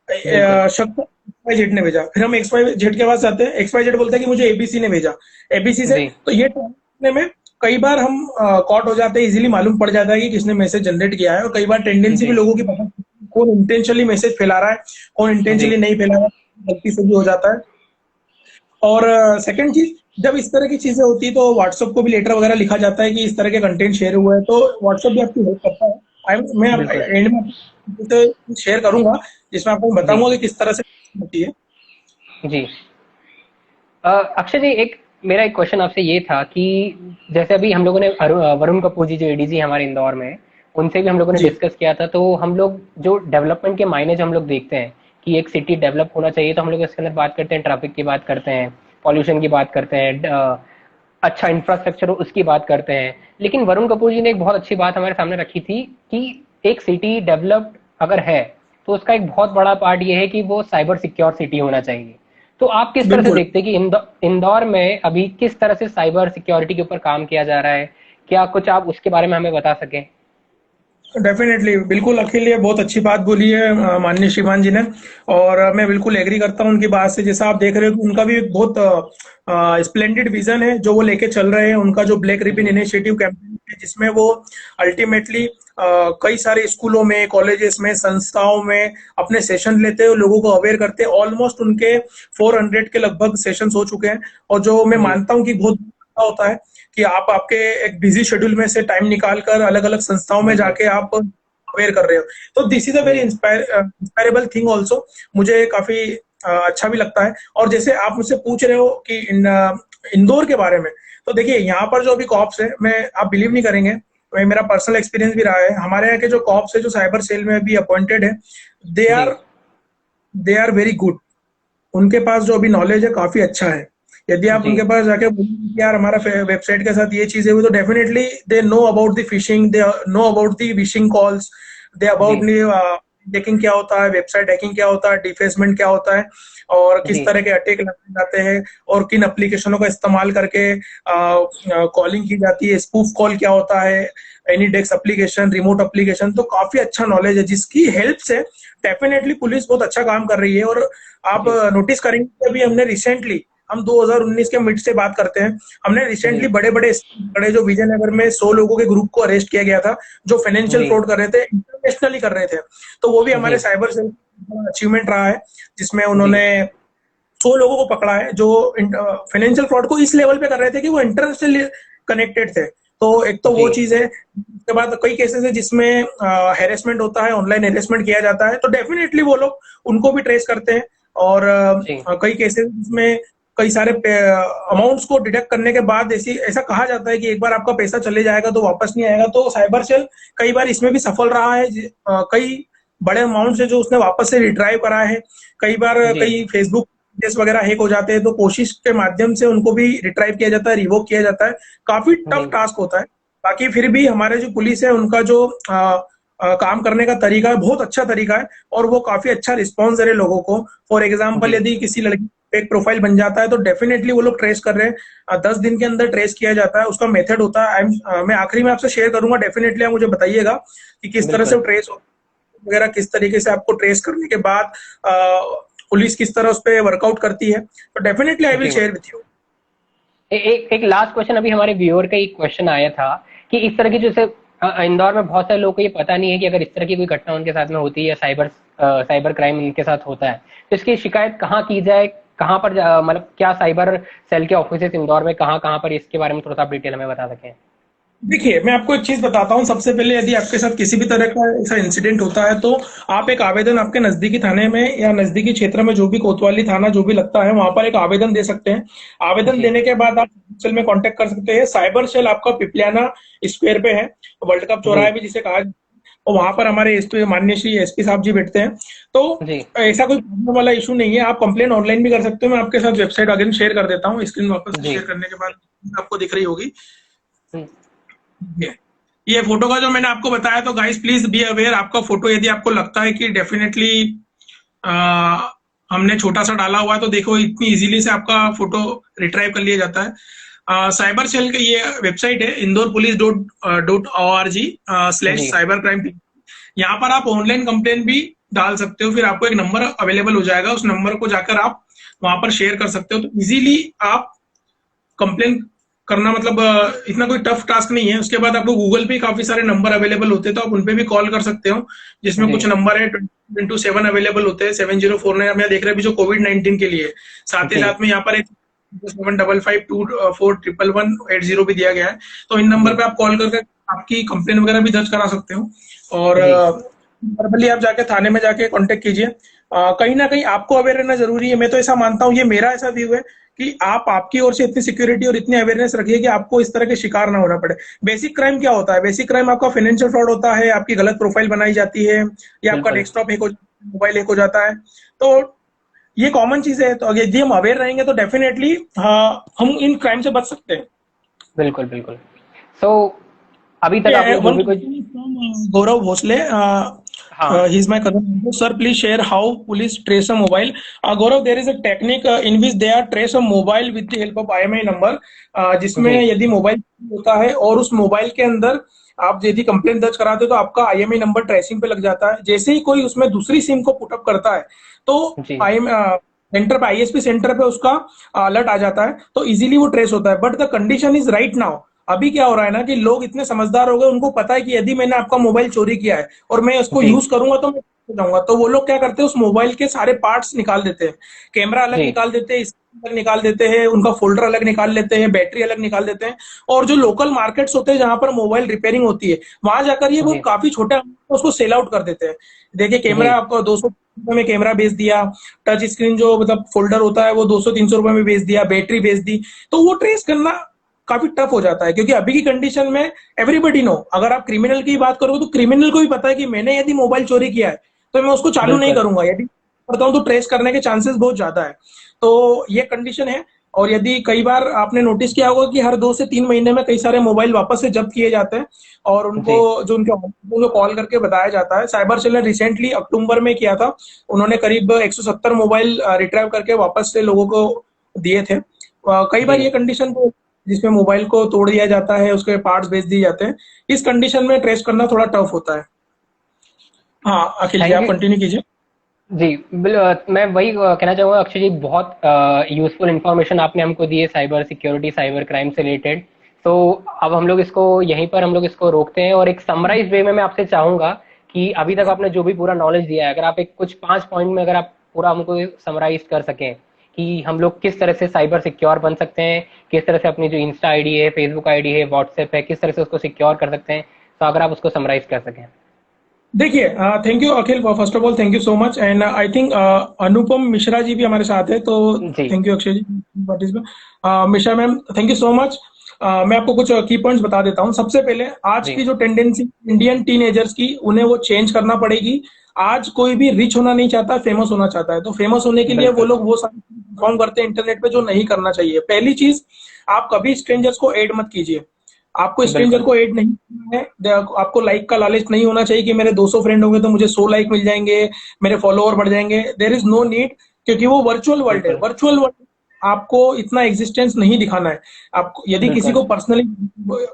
बिल्कुल। शख्स एक्स वाई जेड ने भेजा, फिर हम एक्स वाई जेड के पास जाते हैं, एक्स वाई जेड बोलता है कि मुझे एबीसी ने भेजा, एबीसी से, जी तो ये ट्रेस में कई बार हम कॉट हो जाते हैं, इजीली मालूम पड़ जाता है कि किसने मैसेज जनरेट किया है। और कई बार टेंडेंसी भी जी लोगों की पता चलती है, कौन इंटेंशनली मैसेज फैला रहा है, कौन जी इंटेंशनली नहीं फैला रहा है, गलती से भी हो जाता है। और सेकंड चीज, जब इस तरह की चीजें होती है तो व्हाट्सएप को भी लेटर वगैरह लिखा जाता है कि इस तरह के कंटेंट शेयर हुआ है, तो व्हाट्सएप भी आपकी हेल्प करता है। मैं बिल्कुल। एंड में शेयर करूंगा जिसमें आपको जी बताऊंगा कि किस तरह से होती है। जी। अक्षय जी, एक मेरा एक क्वेश्चन आपसे ये था कि जैसे अभी हम लोगों ने वरुण कपूर जी जो एडीजी हमारे इंदौर में हैं, उनसे भी हम लोगों ने जी डिस्कस किया था। तो हम लोग जो डेवलपमेंट के मायने जो हम लोग देखते हैं कि एक सिटी डेवलप होना चाहिए, तो हम लोग इसके अंदर बात करते हैं, ट्रैफिक की बात करते हैं, पॉल्यूशन की बात करते हैं, अच्छा इंफ्रास्ट्रक्चर हो उसकी बात करते हैं। लेकिन वरुण कपूर जी ने एक बहुत अच्छी बात हमारे सामने रखी थी कि एक सिटी डेवलप्ड अगर है तो उसका एक बहुत बड़ा पार्ट ये है कि वो साइबर सिक्योर सिटी होना चाहिए। तो आप किस तरह से बिल्कुल। देखते हैं कि इंदौर में अभी किस तरह से साइबर सिक्योरिटी के ऊपर काम किया जा रहा है? क्या कुछ आप उसके बारे में हमें बता सकें? डेफिनेटली, बिल्कुल अखिल, ये बहुत अच्छी बात बोली है माननीय श्रीमान जी ने। और मैं बिल्कुल एग्री करता हूँ उनकी बात से। जैसा आप देख रहे हो कि उनका भी एक बहुत स्प्लेंडेड विजन है जो वो लेके चल रहे हैं। उनका जो ब्लैक रिबन जी इनिशिएटिव कैंपेन है, जिसमें वो अल्टीमेटली कई सारे स्कूलों में, कॉलेजेस में, संस्थाओं में अपने सेशन लेते हैं, लोगों को अवेयर करते हैं। ऑलमोस्ट उनके 400 के लगभग सेशंस हो चुके हैं। और जो मैं जी मानता हूँ कि बहुत अच्छा होता है कि आप आपके एक बिजी शेड्यूल में से टाइम निकाल कर अलग अलग संस्थाओं में बिल्कुल। जाके आप अवेयर कर रहे हो। तो दिस इज अ वेरी जी इंस्पायरेबल थिंग ऑल्सो। मुझे काफी अच्छा भी लगता है। और जैसे आप मुझसे पूछ रहे हो कि इंदौर के बारे में, तो देखिए, यहाँ पर जो अभी कॉप्स है, मैं, आप बिलीव नहीं करेंगे, मेरा पर्सनल एक्सपीरियंस भी रहा है, हमारे यहाँ के जो कॉप्स है जो साइबर सेल में अभी अपॉइंटेड है, दे जी are they are very good. उनके पास जो अभी नॉलेज है काफी अच्छा है। यदि आप जी उनके पास जाके बोलेंगे कि यार हमारा वेबसाइट के साथ ये चीजें हुई, तो definitely they know about the phishing, they know about the vishing calls, they जी अबाउट हैकिंग क्या होता है, वेबसाइट हैकिंग क्या होता है, डिफेसमेंट क्या होता है, और किस जी तरह के अटैक लगाए जाते हैं, और किन एप्लीकेशनों का इस्तेमाल करके कॉलिंग की जाती है, स्पूफ कॉल क्या होता है, any desk application, remote application. तो काफी अच्छा नॉलेज है जिसकी हेल्प से डेफिनेटली पुलिस बहुत अच्छा काम कर रही है। और आप जी नोटिस करेंगे कि अभी हमने रिसेंटली, हम 2019 के मिड से बात करते हैं, हमने रिसेंटली जी बड़े बड़े बड़े जो विजयनगर में 100 लोगों के ग्रुप को अरेस्ट किया गया था, जो फाइनेंशियल जी फ्रॉड कर रहे थे, इंटरनेशनली कर रहे थे। तो वो भी जी हमारे साइबर सेल अचीवमेंट रहा है, जिसमें जी उन्होंने 100 लोगों को पकड़ा है जो फाइनेंशियल फ्रॉड को इस लेवल पे कर रहे थे कि वो इंटरनेशनली कनेक्टेड थे। तो एक तो वो जी चीज है। उसके बाद कई केसेस है जिसमें हेरेसमेंट होता है, ऑनलाइन हेरेसमेंट किया जाता है, तो डेफिनेटली वो लोग उनको भी ट्रेस करते हैं। और जी कई केसेस जिसमें कई सारे अमाउंट्स को डिडक्ट करने के बाद ऐसा कहा जाता है कि एक बार आपका पैसा चले जाएगा तो वापस नहीं आएगा। तो साइबर सेल कई बार इसमें भी सफल रहा है। कई बड़े अमाउंट से जो उसने वापस से रिट्राइव करा है। कई बार जी कई फेसबुक पेजेस वगैरह हैक हो जाते हैं तो कोशिश के माध्यम से उनको भी रिट्राइव किया जाता है, रिवोक किया जाता है। काफी जी टफ टास्क होता है। बाकी फिर भी हमारे जो पुलिस है उनका जो काम करने का तरीका है बहुत अच्छा तरीका है और वो काफी अच्छा रिस्पॉन्स दे रहे हैं लोगों को। फॉर एग्जाम्पल जी यदि किसी लड़की एक प्रोफाइल बन जाता है तो डेफिनेटली वो लोग ट्रेस कर रहे हैं। 10 दिन के अंदर ट्रेस किया जाता है। उसका मेथड होता है, मैं आखिरी में आपसे शेयर करूंगा, डेफिनेटली आप मुझे बताइएगा कि किस तरह से बिल्कुल। ट्रेस वगैरह, किस तरीके से आपको ट्रेस करने के बाद पुलिस किस तरह उस पर वर्कआउट करती है। तो डेफिनेटली आई विल जी शेयर विथ यू। एक लास्ट क्वेश्चन, अभी हमारे व्यूअर का एक क्वेश्चन आया था कि इस तरह की, जैसे इंदौर में बहुत सारे लोगों को ये पता नहीं है कि अगर इस तरह की कोई घटना उनके साथ में होती है या साइबर क्राइम उनके साथ होता है तो इसकी शिकायत कहाँ की जाए, कहाँ पर मतलब क्या साइबर सेल के ऑफिस इंदौर में कहाँ कहाँ पर, इसके बारे में थोड़ा सा आप डिटेल हमें बता सकें। देखिए, मैं आपको एक चीज बताता हूँ। सबसे पहले यदि आपके साथ किसी भी तरह का ऐसा इंसिडेंट होता है तो आप एक आवेदन आपके नजदीकी थाने में या नजदीकी क्षेत्र में जो भी कोतवाली थाना जो भी लगता है वहां पर एक आवेदन दे सकते हैं। आवेदन जी देने के बाद आप सेल में कांटेक्ट कर सकते हैं। साइबर सेल आपका पिपलियाना स्क्वायर पे है, वर्ल्ड कप जी चौराहे भी जिसे कहा, और वहां पर हमारे एसपी, माननीय श्री एसपी साहब जी बैठते हैं। तो जी ऐसा कोई प्रॉब्लम वाला इशू नहीं है। आप कंप्लेन ऑनलाइन भी कर सकते हो। मैं आपके साथ वेबसाइट अगेन शेयर कर देता हूँ, स्क्रीन वापस से जी शेयर करने के बाद आपको दिख रही होगी। हम्म, ये फोटो का जो मैंने आपको बताया, तो गाइस प्लीज बी अवेयर। आपका फोटो यदि आपको लगता है कि डेफिनेटली हमने छोटा सा डाला हुआ है तो देखो इतनी इजीली से आपका फोटो रिट्राइव कर लिया जाता है। साइबर सेल का ये वेबसाइट है indorpolice.org/ जी साइबर क्राइम। यहाँ पर आप ऑनलाइन कंप्लेन भी डाल सकते हो। फिर आपको एक नंबर अवेलेबल हो जाएगा, उस नंबर को जाकर आप वहां पर शेयर कर सकते हो। तो इजीली आप कंप्लेन करना, मतलब इतना कोई टफ टास्क नहीं है। उसके बाद आपको गूगल पे काफी सारे नंबर अवेलेबल होते हैं तो आप उनपे भी कॉल कर सकते हो, जिसमें जी कुछ नंबर है 20x7 अवेलेबल होते हैं। 7049 आप यहाँ देख रहे हैं अभी जो कोविड-19 के लिए। साथ ही जी साथ में यहाँ पर एक 7552411180 भी दिया गया है। तो इन नंबर जी पे आप कॉल करके आपकी कंप्लेन वगैरह भी दर्ज करा सकते हो। और जी नॉर्मली आप जाके थाने में जाके कांटेक्ट कीजिए। कहीं ना कहीं आपको अवेयर रहना जरूरी है। मैं तो ऐसा मानता हूँ, ये मेरा ऐसा व्यू है कि आप आपकी ओर से इतनी सिक्योरिटी और इतनी अवेयरनेस रखिए कि आपको इस तरह के शिकार ना होना पड़े। बेसिक क्राइम क्या होता है? बेसिक क्राइम आपका फाइनेंशियल फ्रॉड होता है, आपकी गलत प्रोफाइल बनाई जाती है, या आपका बिल्कुल डेस्कटॉप हैक हो, मोबाइल हैक हो जाता है। तो ये कॉमन चीज है। तो यदि हम अवेयर रहेंगे तो डेफिनेटली हम इन क्राइम से बच सकते हैं। बिल्कुल बिल्कुल। सो अभी तक Yeah, आपने जो one भी कुछ, question is from Gaurav Bhosle. हाँ He's my cousin. Sir, please share how police trace a mobile. Gaurav, there is a technique in which they are trace a mobile with the help of IMEI number. जिसमें जी यदि mobile होता है और उस mobile के अंदर आप यदि कंप्लेंट दर्ज कराते हो तो आपका आईएमई नंबर ट्रेसिंग पे लग जाता है। जैसे ही कोई उसमें दूसरी सिम को पुटअप करता है तो जी आई सेंटर पे, आईएसपी सेंटर पे उसका अलर्ट आ जाता है, तो इजीली वो ट्रेस होता है। But the condition is right now, अभी क्या हो रहा है ना कि लोग इतने समझदार हो गए, उनको पता है कि यदि मैंने आपका मोबाइल चोरी किया है और मैं उसको जी यूज करूंगा तो मैं जाऊंगा, तो वो लोग क्या करते हैं, उस मोबाइल के सारे पार्ट्स निकाल देते हैं। कैमरा अलग जी निकाल देते हैं, स्क्रीन अलग निकाल देते हैं, उनका फोल्डर अलग निकाल लेते हैं, बैटरी अलग निकाल देते हैं। और जो लोकल मार्केट्स होते हैं जहां पर मोबाइल रिपेयरिंग होती है, वहां जाकर ये वो जी काफी छोटे amount में उसको सेल आउट कर देते हैं। देखिए, जी कैमरा आपको 200 में कैमरा बेच दिया, टच स्क्रीन जो मतलब फोल्डर होता है वो 200-300 रुपए में बेच दिया, बैटरी बेच दी। तो वो ट्रेस करना काफी टफ हो जाता है, क्योंकि अभी की कंडीशन में एवरीबडी नो, अगर आप क्रिमिनल की बात करोगे तो क्रिमिनल को भी पता है कि मैंने यदि मोबाइल चोरी किया है तो मैं उसको चालू नहीं बिल्कुल करूंगा, यदि करता हूं तो ट्रेस करने के चांसेस बहुत ज्यादा है। तो ये कंडीशन है। और यदि कई बार आपने नोटिस किया होगा कि हर 2 से 3 महीने में कई सारे मोबाइल वापस से जब्त किए जाते हैं और उनको जी जो उनको कॉल करके बताया जाता है। साइबर सेल ने रिसेंटली अक्टूबर में किया था, उन्होंने करीब 170 मोबाइल रिट्राइव करके वापस से लोगों को दिए थे। कई बार जी ये कंडीशन को, जिसमें मोबाइल को तोड़ दिया जाता है, उसके पार्ट्स बेच दिए जाते हैं, इस कंडीशन में ट्रेस करना थोड़ा टफ होता है। हाँ अखिल जी, थैंक आप यू कंटिन्यू कीजिए। जी। मैं वही कहना चाहूंगा अक्षय जी, बहुत यूजफुल इंफॉर्मेशन आपने हमको दी है साइबर सिक्योरिटी साइबर क्राइम से रिलेटेड। तो अब हम लोग इसको यहीं पर हम लोग इसको रोकते हैं और एक समराइज वे में मैं आपसे चाहूंगा कि अभी तक आपने जो भी पूरा नॉलेज दिया है, अगर आप एक कुछ 5 पॉइंट में अगर आप पूरा हमको समराइज कर सकें कि हम लोग किस तरह से साइबर सिक्योर बन सकते हैं, किस तरह से अपनी जो इंस्टा आईडी है, फेसबुक आईडी है, व्हाट्सएप है, किस तरह से उसको सिक्योर कर सकते हैं, तो अगर आप उसको समराइज कर सकें। देखिए, thank you Akhil, first of all thank you so much, and I think Anupam Mishra ji भी हमारे साथ है, तो जी thank you Akshay ji participant. Mishra ma'am, thank you so much. मैं आपको कुछ की पॉइंट्स बता देता हूँ। सबसे पहले, आज जी की जो टेंडेंसी इंडियन टीनेजर्स की, उन्हें वो चेंज करना पड़ेगी। आज कोई भी रिच होना नहीं चाहता, फेमस होना चाहता है। तो फेमस होने के लिए वो बिल्कुल लोग वो सारी परफॉर्म करते हैं इंटरनेट पे, जो नहीं करना चाहिए। पहली चीज, आप कभी स्ट्रेंजर्स को ऐड मत कीजिए। आपको स्ट्रेंजर बिल्कुल को ऐड नहीं करना है। आपको लाइक का लालच नहीं होना चाहिए कि मेरे 200 फ्रेंड होंगे तो मुझे 100 लाइक मिल जाएंगे, मेरे फॉलोअर बढ़ जाएंगे। देयर इज नो नीड, क्योंकि वो वर्चुअल वर्ल्ड है। बिल्कुल वर्चुअल वर्ल्ड आपको इतना एग्जिस्टेंस नहीं दिखाना है। आपको यदि किसी बिल्कुल को personally,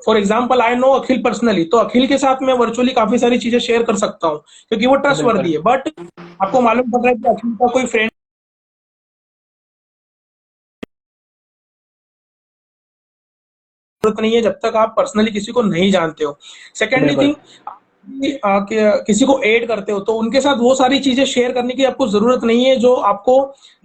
for example I know Akhil personally, तो अखिल के साथ मैं वर्चुअली काफी सारी चीजें शेयर कर सकता हूँ, क्योंकि वो ट्रस्ट वर्दी बिल्कुल है। बट आपको मालूम पड़ रहा है कि अखिल का कोई फ्रेंड जरूरत नहीं है, जब तक आप पर्सनली किसी को नहीं जानते हो। सेकेंडली बिल्कुल थिंग, किसी को ऐड करते हो तो उनके साथ वो सारी चीजें शेयर करने की आपको जरूरत नहीं है जो आपको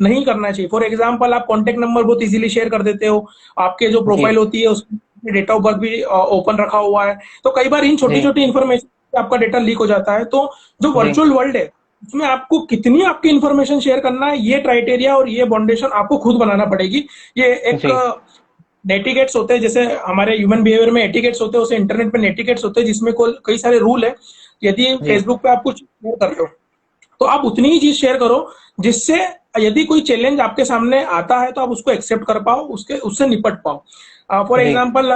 नहीं करना चाहिए। फॉर एग्जाम्पल, आप कॉन्टेक्ट नंबर बहुत इजीली शेयर कर देते हो, आपके जो जी प्रोफाइल होती है उसमें डेट ऑफ बर्थ भी ओपन रखा हुआ है। तो कई बार इन छोटी जी छोटी इन्फॉर्मेशन आपका डेटा लीक हो जाता है। तो जो जी वर्चुअल वर्ल्ड है, उसमें आपको कितनी आपकी इन्फॉर्मेशन शेयर करना है, ये क्राइटेरिया और ये बाउंडेशन आपको खुद बनाना पड़ेगी। ये एक जी नेटिकेट्स होते हैं, जैसे हमारे ह्यूमन बिहेवियर में एटिकेट्स होते हैं, उसे इंटरनेट पे नेटिकेट्स होते हैं, जिसमें कई सारे रूल है। यदि जी फेसबुक पे आप कुछ शेयर कर रहे हो, तो आप उतनी ही चीज शेयर करो जिससे यदि कोई चैलेंज आपके सामने आता है तो आप उसको एक्सेप्ट कर पाओ, उसके उससे निपट पाओ। फॉर जी एग्जाम्पल,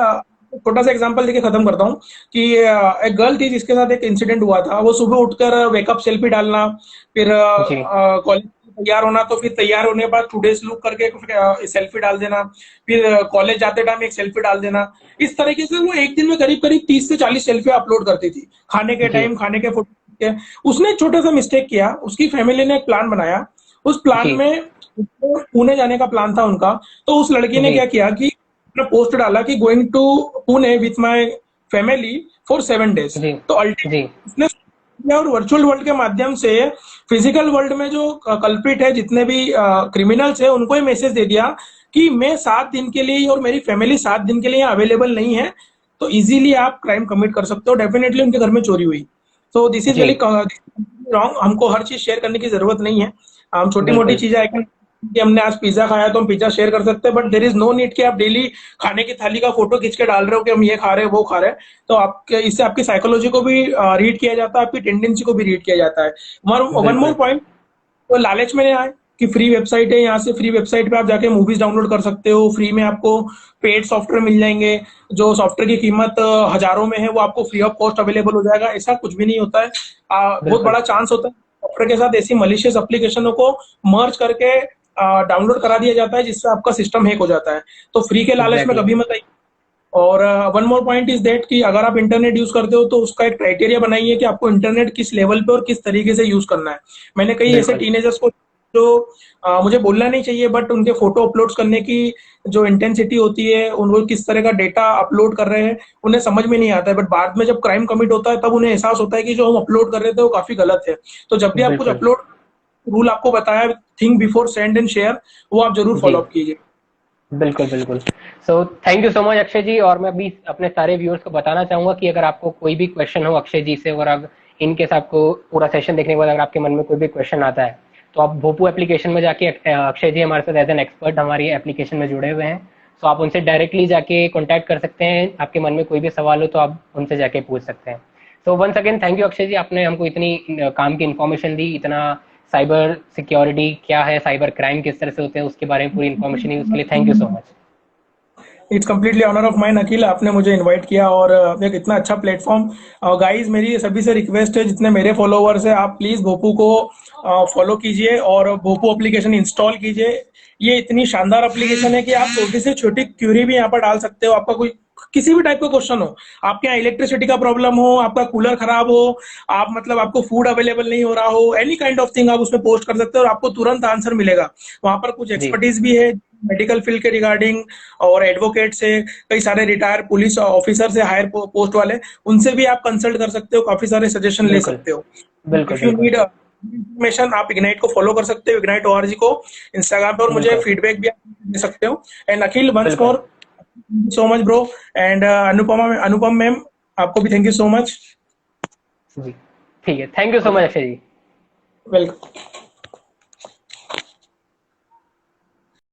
छोटा सा एग्जांपल देके खत्म करता हूँ कि एक गर्ल थी जिसके साथ एक इंसिडेंट हुआ था। वो सुबह उठकर वेकअप सेल्फी डालना, फिर जी कॉलेज तैयार होना, तो फिर तैयार होने के बाद टुडेस लुक करके सेल्फी डाल देना, फिर कॉलेज जाते टाइम एक सेल्फी डाल देना। इस तरीके से वो एक दिन में करीब करीब 30 से 40 सेल्फी अपलोड करती थी, खाने के जी टाइम, खाने के फोटो के। उसने एक छोटा सा मिस्टेक किया। उसकी फैमिली ने एक प्लान बनाया। उस प्लान जी में पुणे जाने का प्लान था उनका। तो उस लड़की ने जी क्या किया कि अपना पोस्ट डाला कि going to Pune with my family for 7 days. जी तो जी अल्टीमेटली उसने और वर्चुअल वर्ल्ड के माध्यम से फिजिकल वर्ल्ड में जो कल्प्रिट है, जितने भी क्रिमिनल्स है, उनको ही मैसेज दे दिया कि मैं 7 दिन के लिए और मेरी फैमिली 7 दिन के लिए अवेलेबल नहीं है, तो इजीली आप क्राइम कमिट कर सकते हो। डेफिनेटली उनके घर में चोरी हुई। तो दिस इज जी वेरी रॉन्ग। हमको हर चीज शेयर करने की जरूरत नहीं है। हम छोटी मोटी बिल्कुल चीजें आइकन, कि हमने आज पिज्जा खाया तो हम पिज्जा शेयर कर सकते हैं, but there is no need कि आप डेली खाने की थाली का फोटो खींच के डाल रहे हो कि हम ये खा रहे हैं वो खा रहे हैं। तो आपके इससे आपकी साइकोलॉजी को भी रीड किया जाता है, आपकी टेंडेंसी को भी रीड किया जाता है। वन मोर बिल्कुल पॉइंट, तो लालच में आए कि फ्री वेबसाइट है, यहाँ से फ्री वेबसाइट पे आप जाके मूवीज डाउनलोड कर सकते हो, फ्री में आपको पेड सॉफ्टवेयर मिल जाएंगे। जो सॉफ्टवेयर की कीमत हजारों में है, वो आपको फ्री ऑफ कॉस्ट अवेलेबल हो जाएगा। ऐसा कुछ भी नहीं होता है। बहुत बिल्कुल बड़ा चांस होता है सॉफ्टवेयर के साथ ऐसी मलिशियस एप्लीकेशनों को मर्ज करके डाउनलोड करा दिया जाता है, जिससे आपका सिस्टम हैक हो जाता है। तो फ्री के लालच में एग्जैक्टली कभी मत आइए। और one more point is that कि अगर आप इंटरनेट यूज करते हो तो उसका एक क्राइटेरिया बनाइए कि आपको इंटरनेट किस लेवल पे और किस तरीके से यूज करना है। मैंने कई ऐसे बिल्कुल टीनेजर्स को, जो मुझे बोलना नहीं चाहिए, बट उनके फोटो अपलोड करने की जो इंटेंसिटी होती है, उनको किस तरह का डेटा अपलोड कर रहे हैं, उन्हें समझ में नहीं आता है। बट बाद में जब क्राइम कमिट होता है तब उन्हें एहसास होता है कि जो हम अपलोड कर रहे थे वो काफी गलत है। तो जब भी आप कुछ बिल्कुल अपलोड, रूल आपको बताया, think before send and share, वो आप जरूर जी फॉलो अप कीजिए। बिल्कुल बिल्कुल। So thank you so much Akshay ji. और मैं अभी अपने सारे व्यूअर्स को बताना चाहूंगा कि अगर आपको कोई भी क्वेश्चन हो अक्षय जी से, और अगर इनकेस आपको पूरा सेशन देखने के बाद अगर आपके मन में कोई भी क्वेश्चन आता है, तो आप भोपू एप्लीकेशन में जाके, अक्षय जी हमारे साथ एज एन एक्सपर्ट हमारी एप्लीकेशन में जुड़े हुए हैं, सो आप उनसे डायरेक्टली जाके कॉन्टैक्ट कर सकते हैं। आपके मन में कोई भी सवाल हो तो आप उनसे जाके पूछ सकते हैं। So once again thank you Akshay ji, आपने हमको इतनी काम की इन्फॉर्मेशन दी, इतना साइबर सिक्योरिटी क्या है, साइबर क्राइम किस तरह से होते हैं, उसके बारे में पूरी इन्फॉर्मेशन दी, उसके लिए thank you so much. It's completely honour of mine Akhil, आपने मुझे इनवाइट किया और एक इतना अच्छा प्लेटफॉर्म। गाइस, मेरी सभी से रिक्वेस्ट है, जितने मेरे फॉलोवर्स है, आप प्लीज भोपू को फॉलो कीजिए और भोपू एप्लीकेशन इंस्टॉल कीजिए। ये इतनी शानदार एप्लीकेशन है कि आप छोटी से छोटी क्यूरी भी यहाँ पर डाल सकते हो। आपका कोई किसी भी टाइप का क्वेश्चन हो, आपके यहाँ इलेक्ट्रिसिटी का प्रॉब्लम हो, आपका कूलर खराब हो, आप मतलब आपको फूड अवेलेबल नहीं हो रहा हो, एनी काइंड ऑफ थिंग आप उसमें पोस्ट कर सकते हो और आपको तुरंत आंसर मिलेगा। वहां पर कुछ जी एक्सपर्टीज भी है मेडिकल फील्ड के रिगार्डिंग, और एडवोकेट से, कई सारे रिटायर पुलिस ऑफिसर से, हायर पोस्ट वाले, उनसे भी आप कंसल्ट कर सकते हो, काफी सारे सजेशन ले बिल्कुल सकते हो। बिल्कुल इफ यू बिल्कुल नीड इंफॉर्मेशन, आप इग्नाइट को फॉलो कर सकते हो, इग्नाइट ओआरजी को इंस्टाग्राम पे, और मुझे बिल्कुल फीडबैक भी आप दे सकते हो। एंड अखिल, वंस बिल्कुल more so much bro. And Anupam ma'am, आपको भी थैंक यू सो मच। जी ठीक है, thank you so much Akshay ji. Welcome.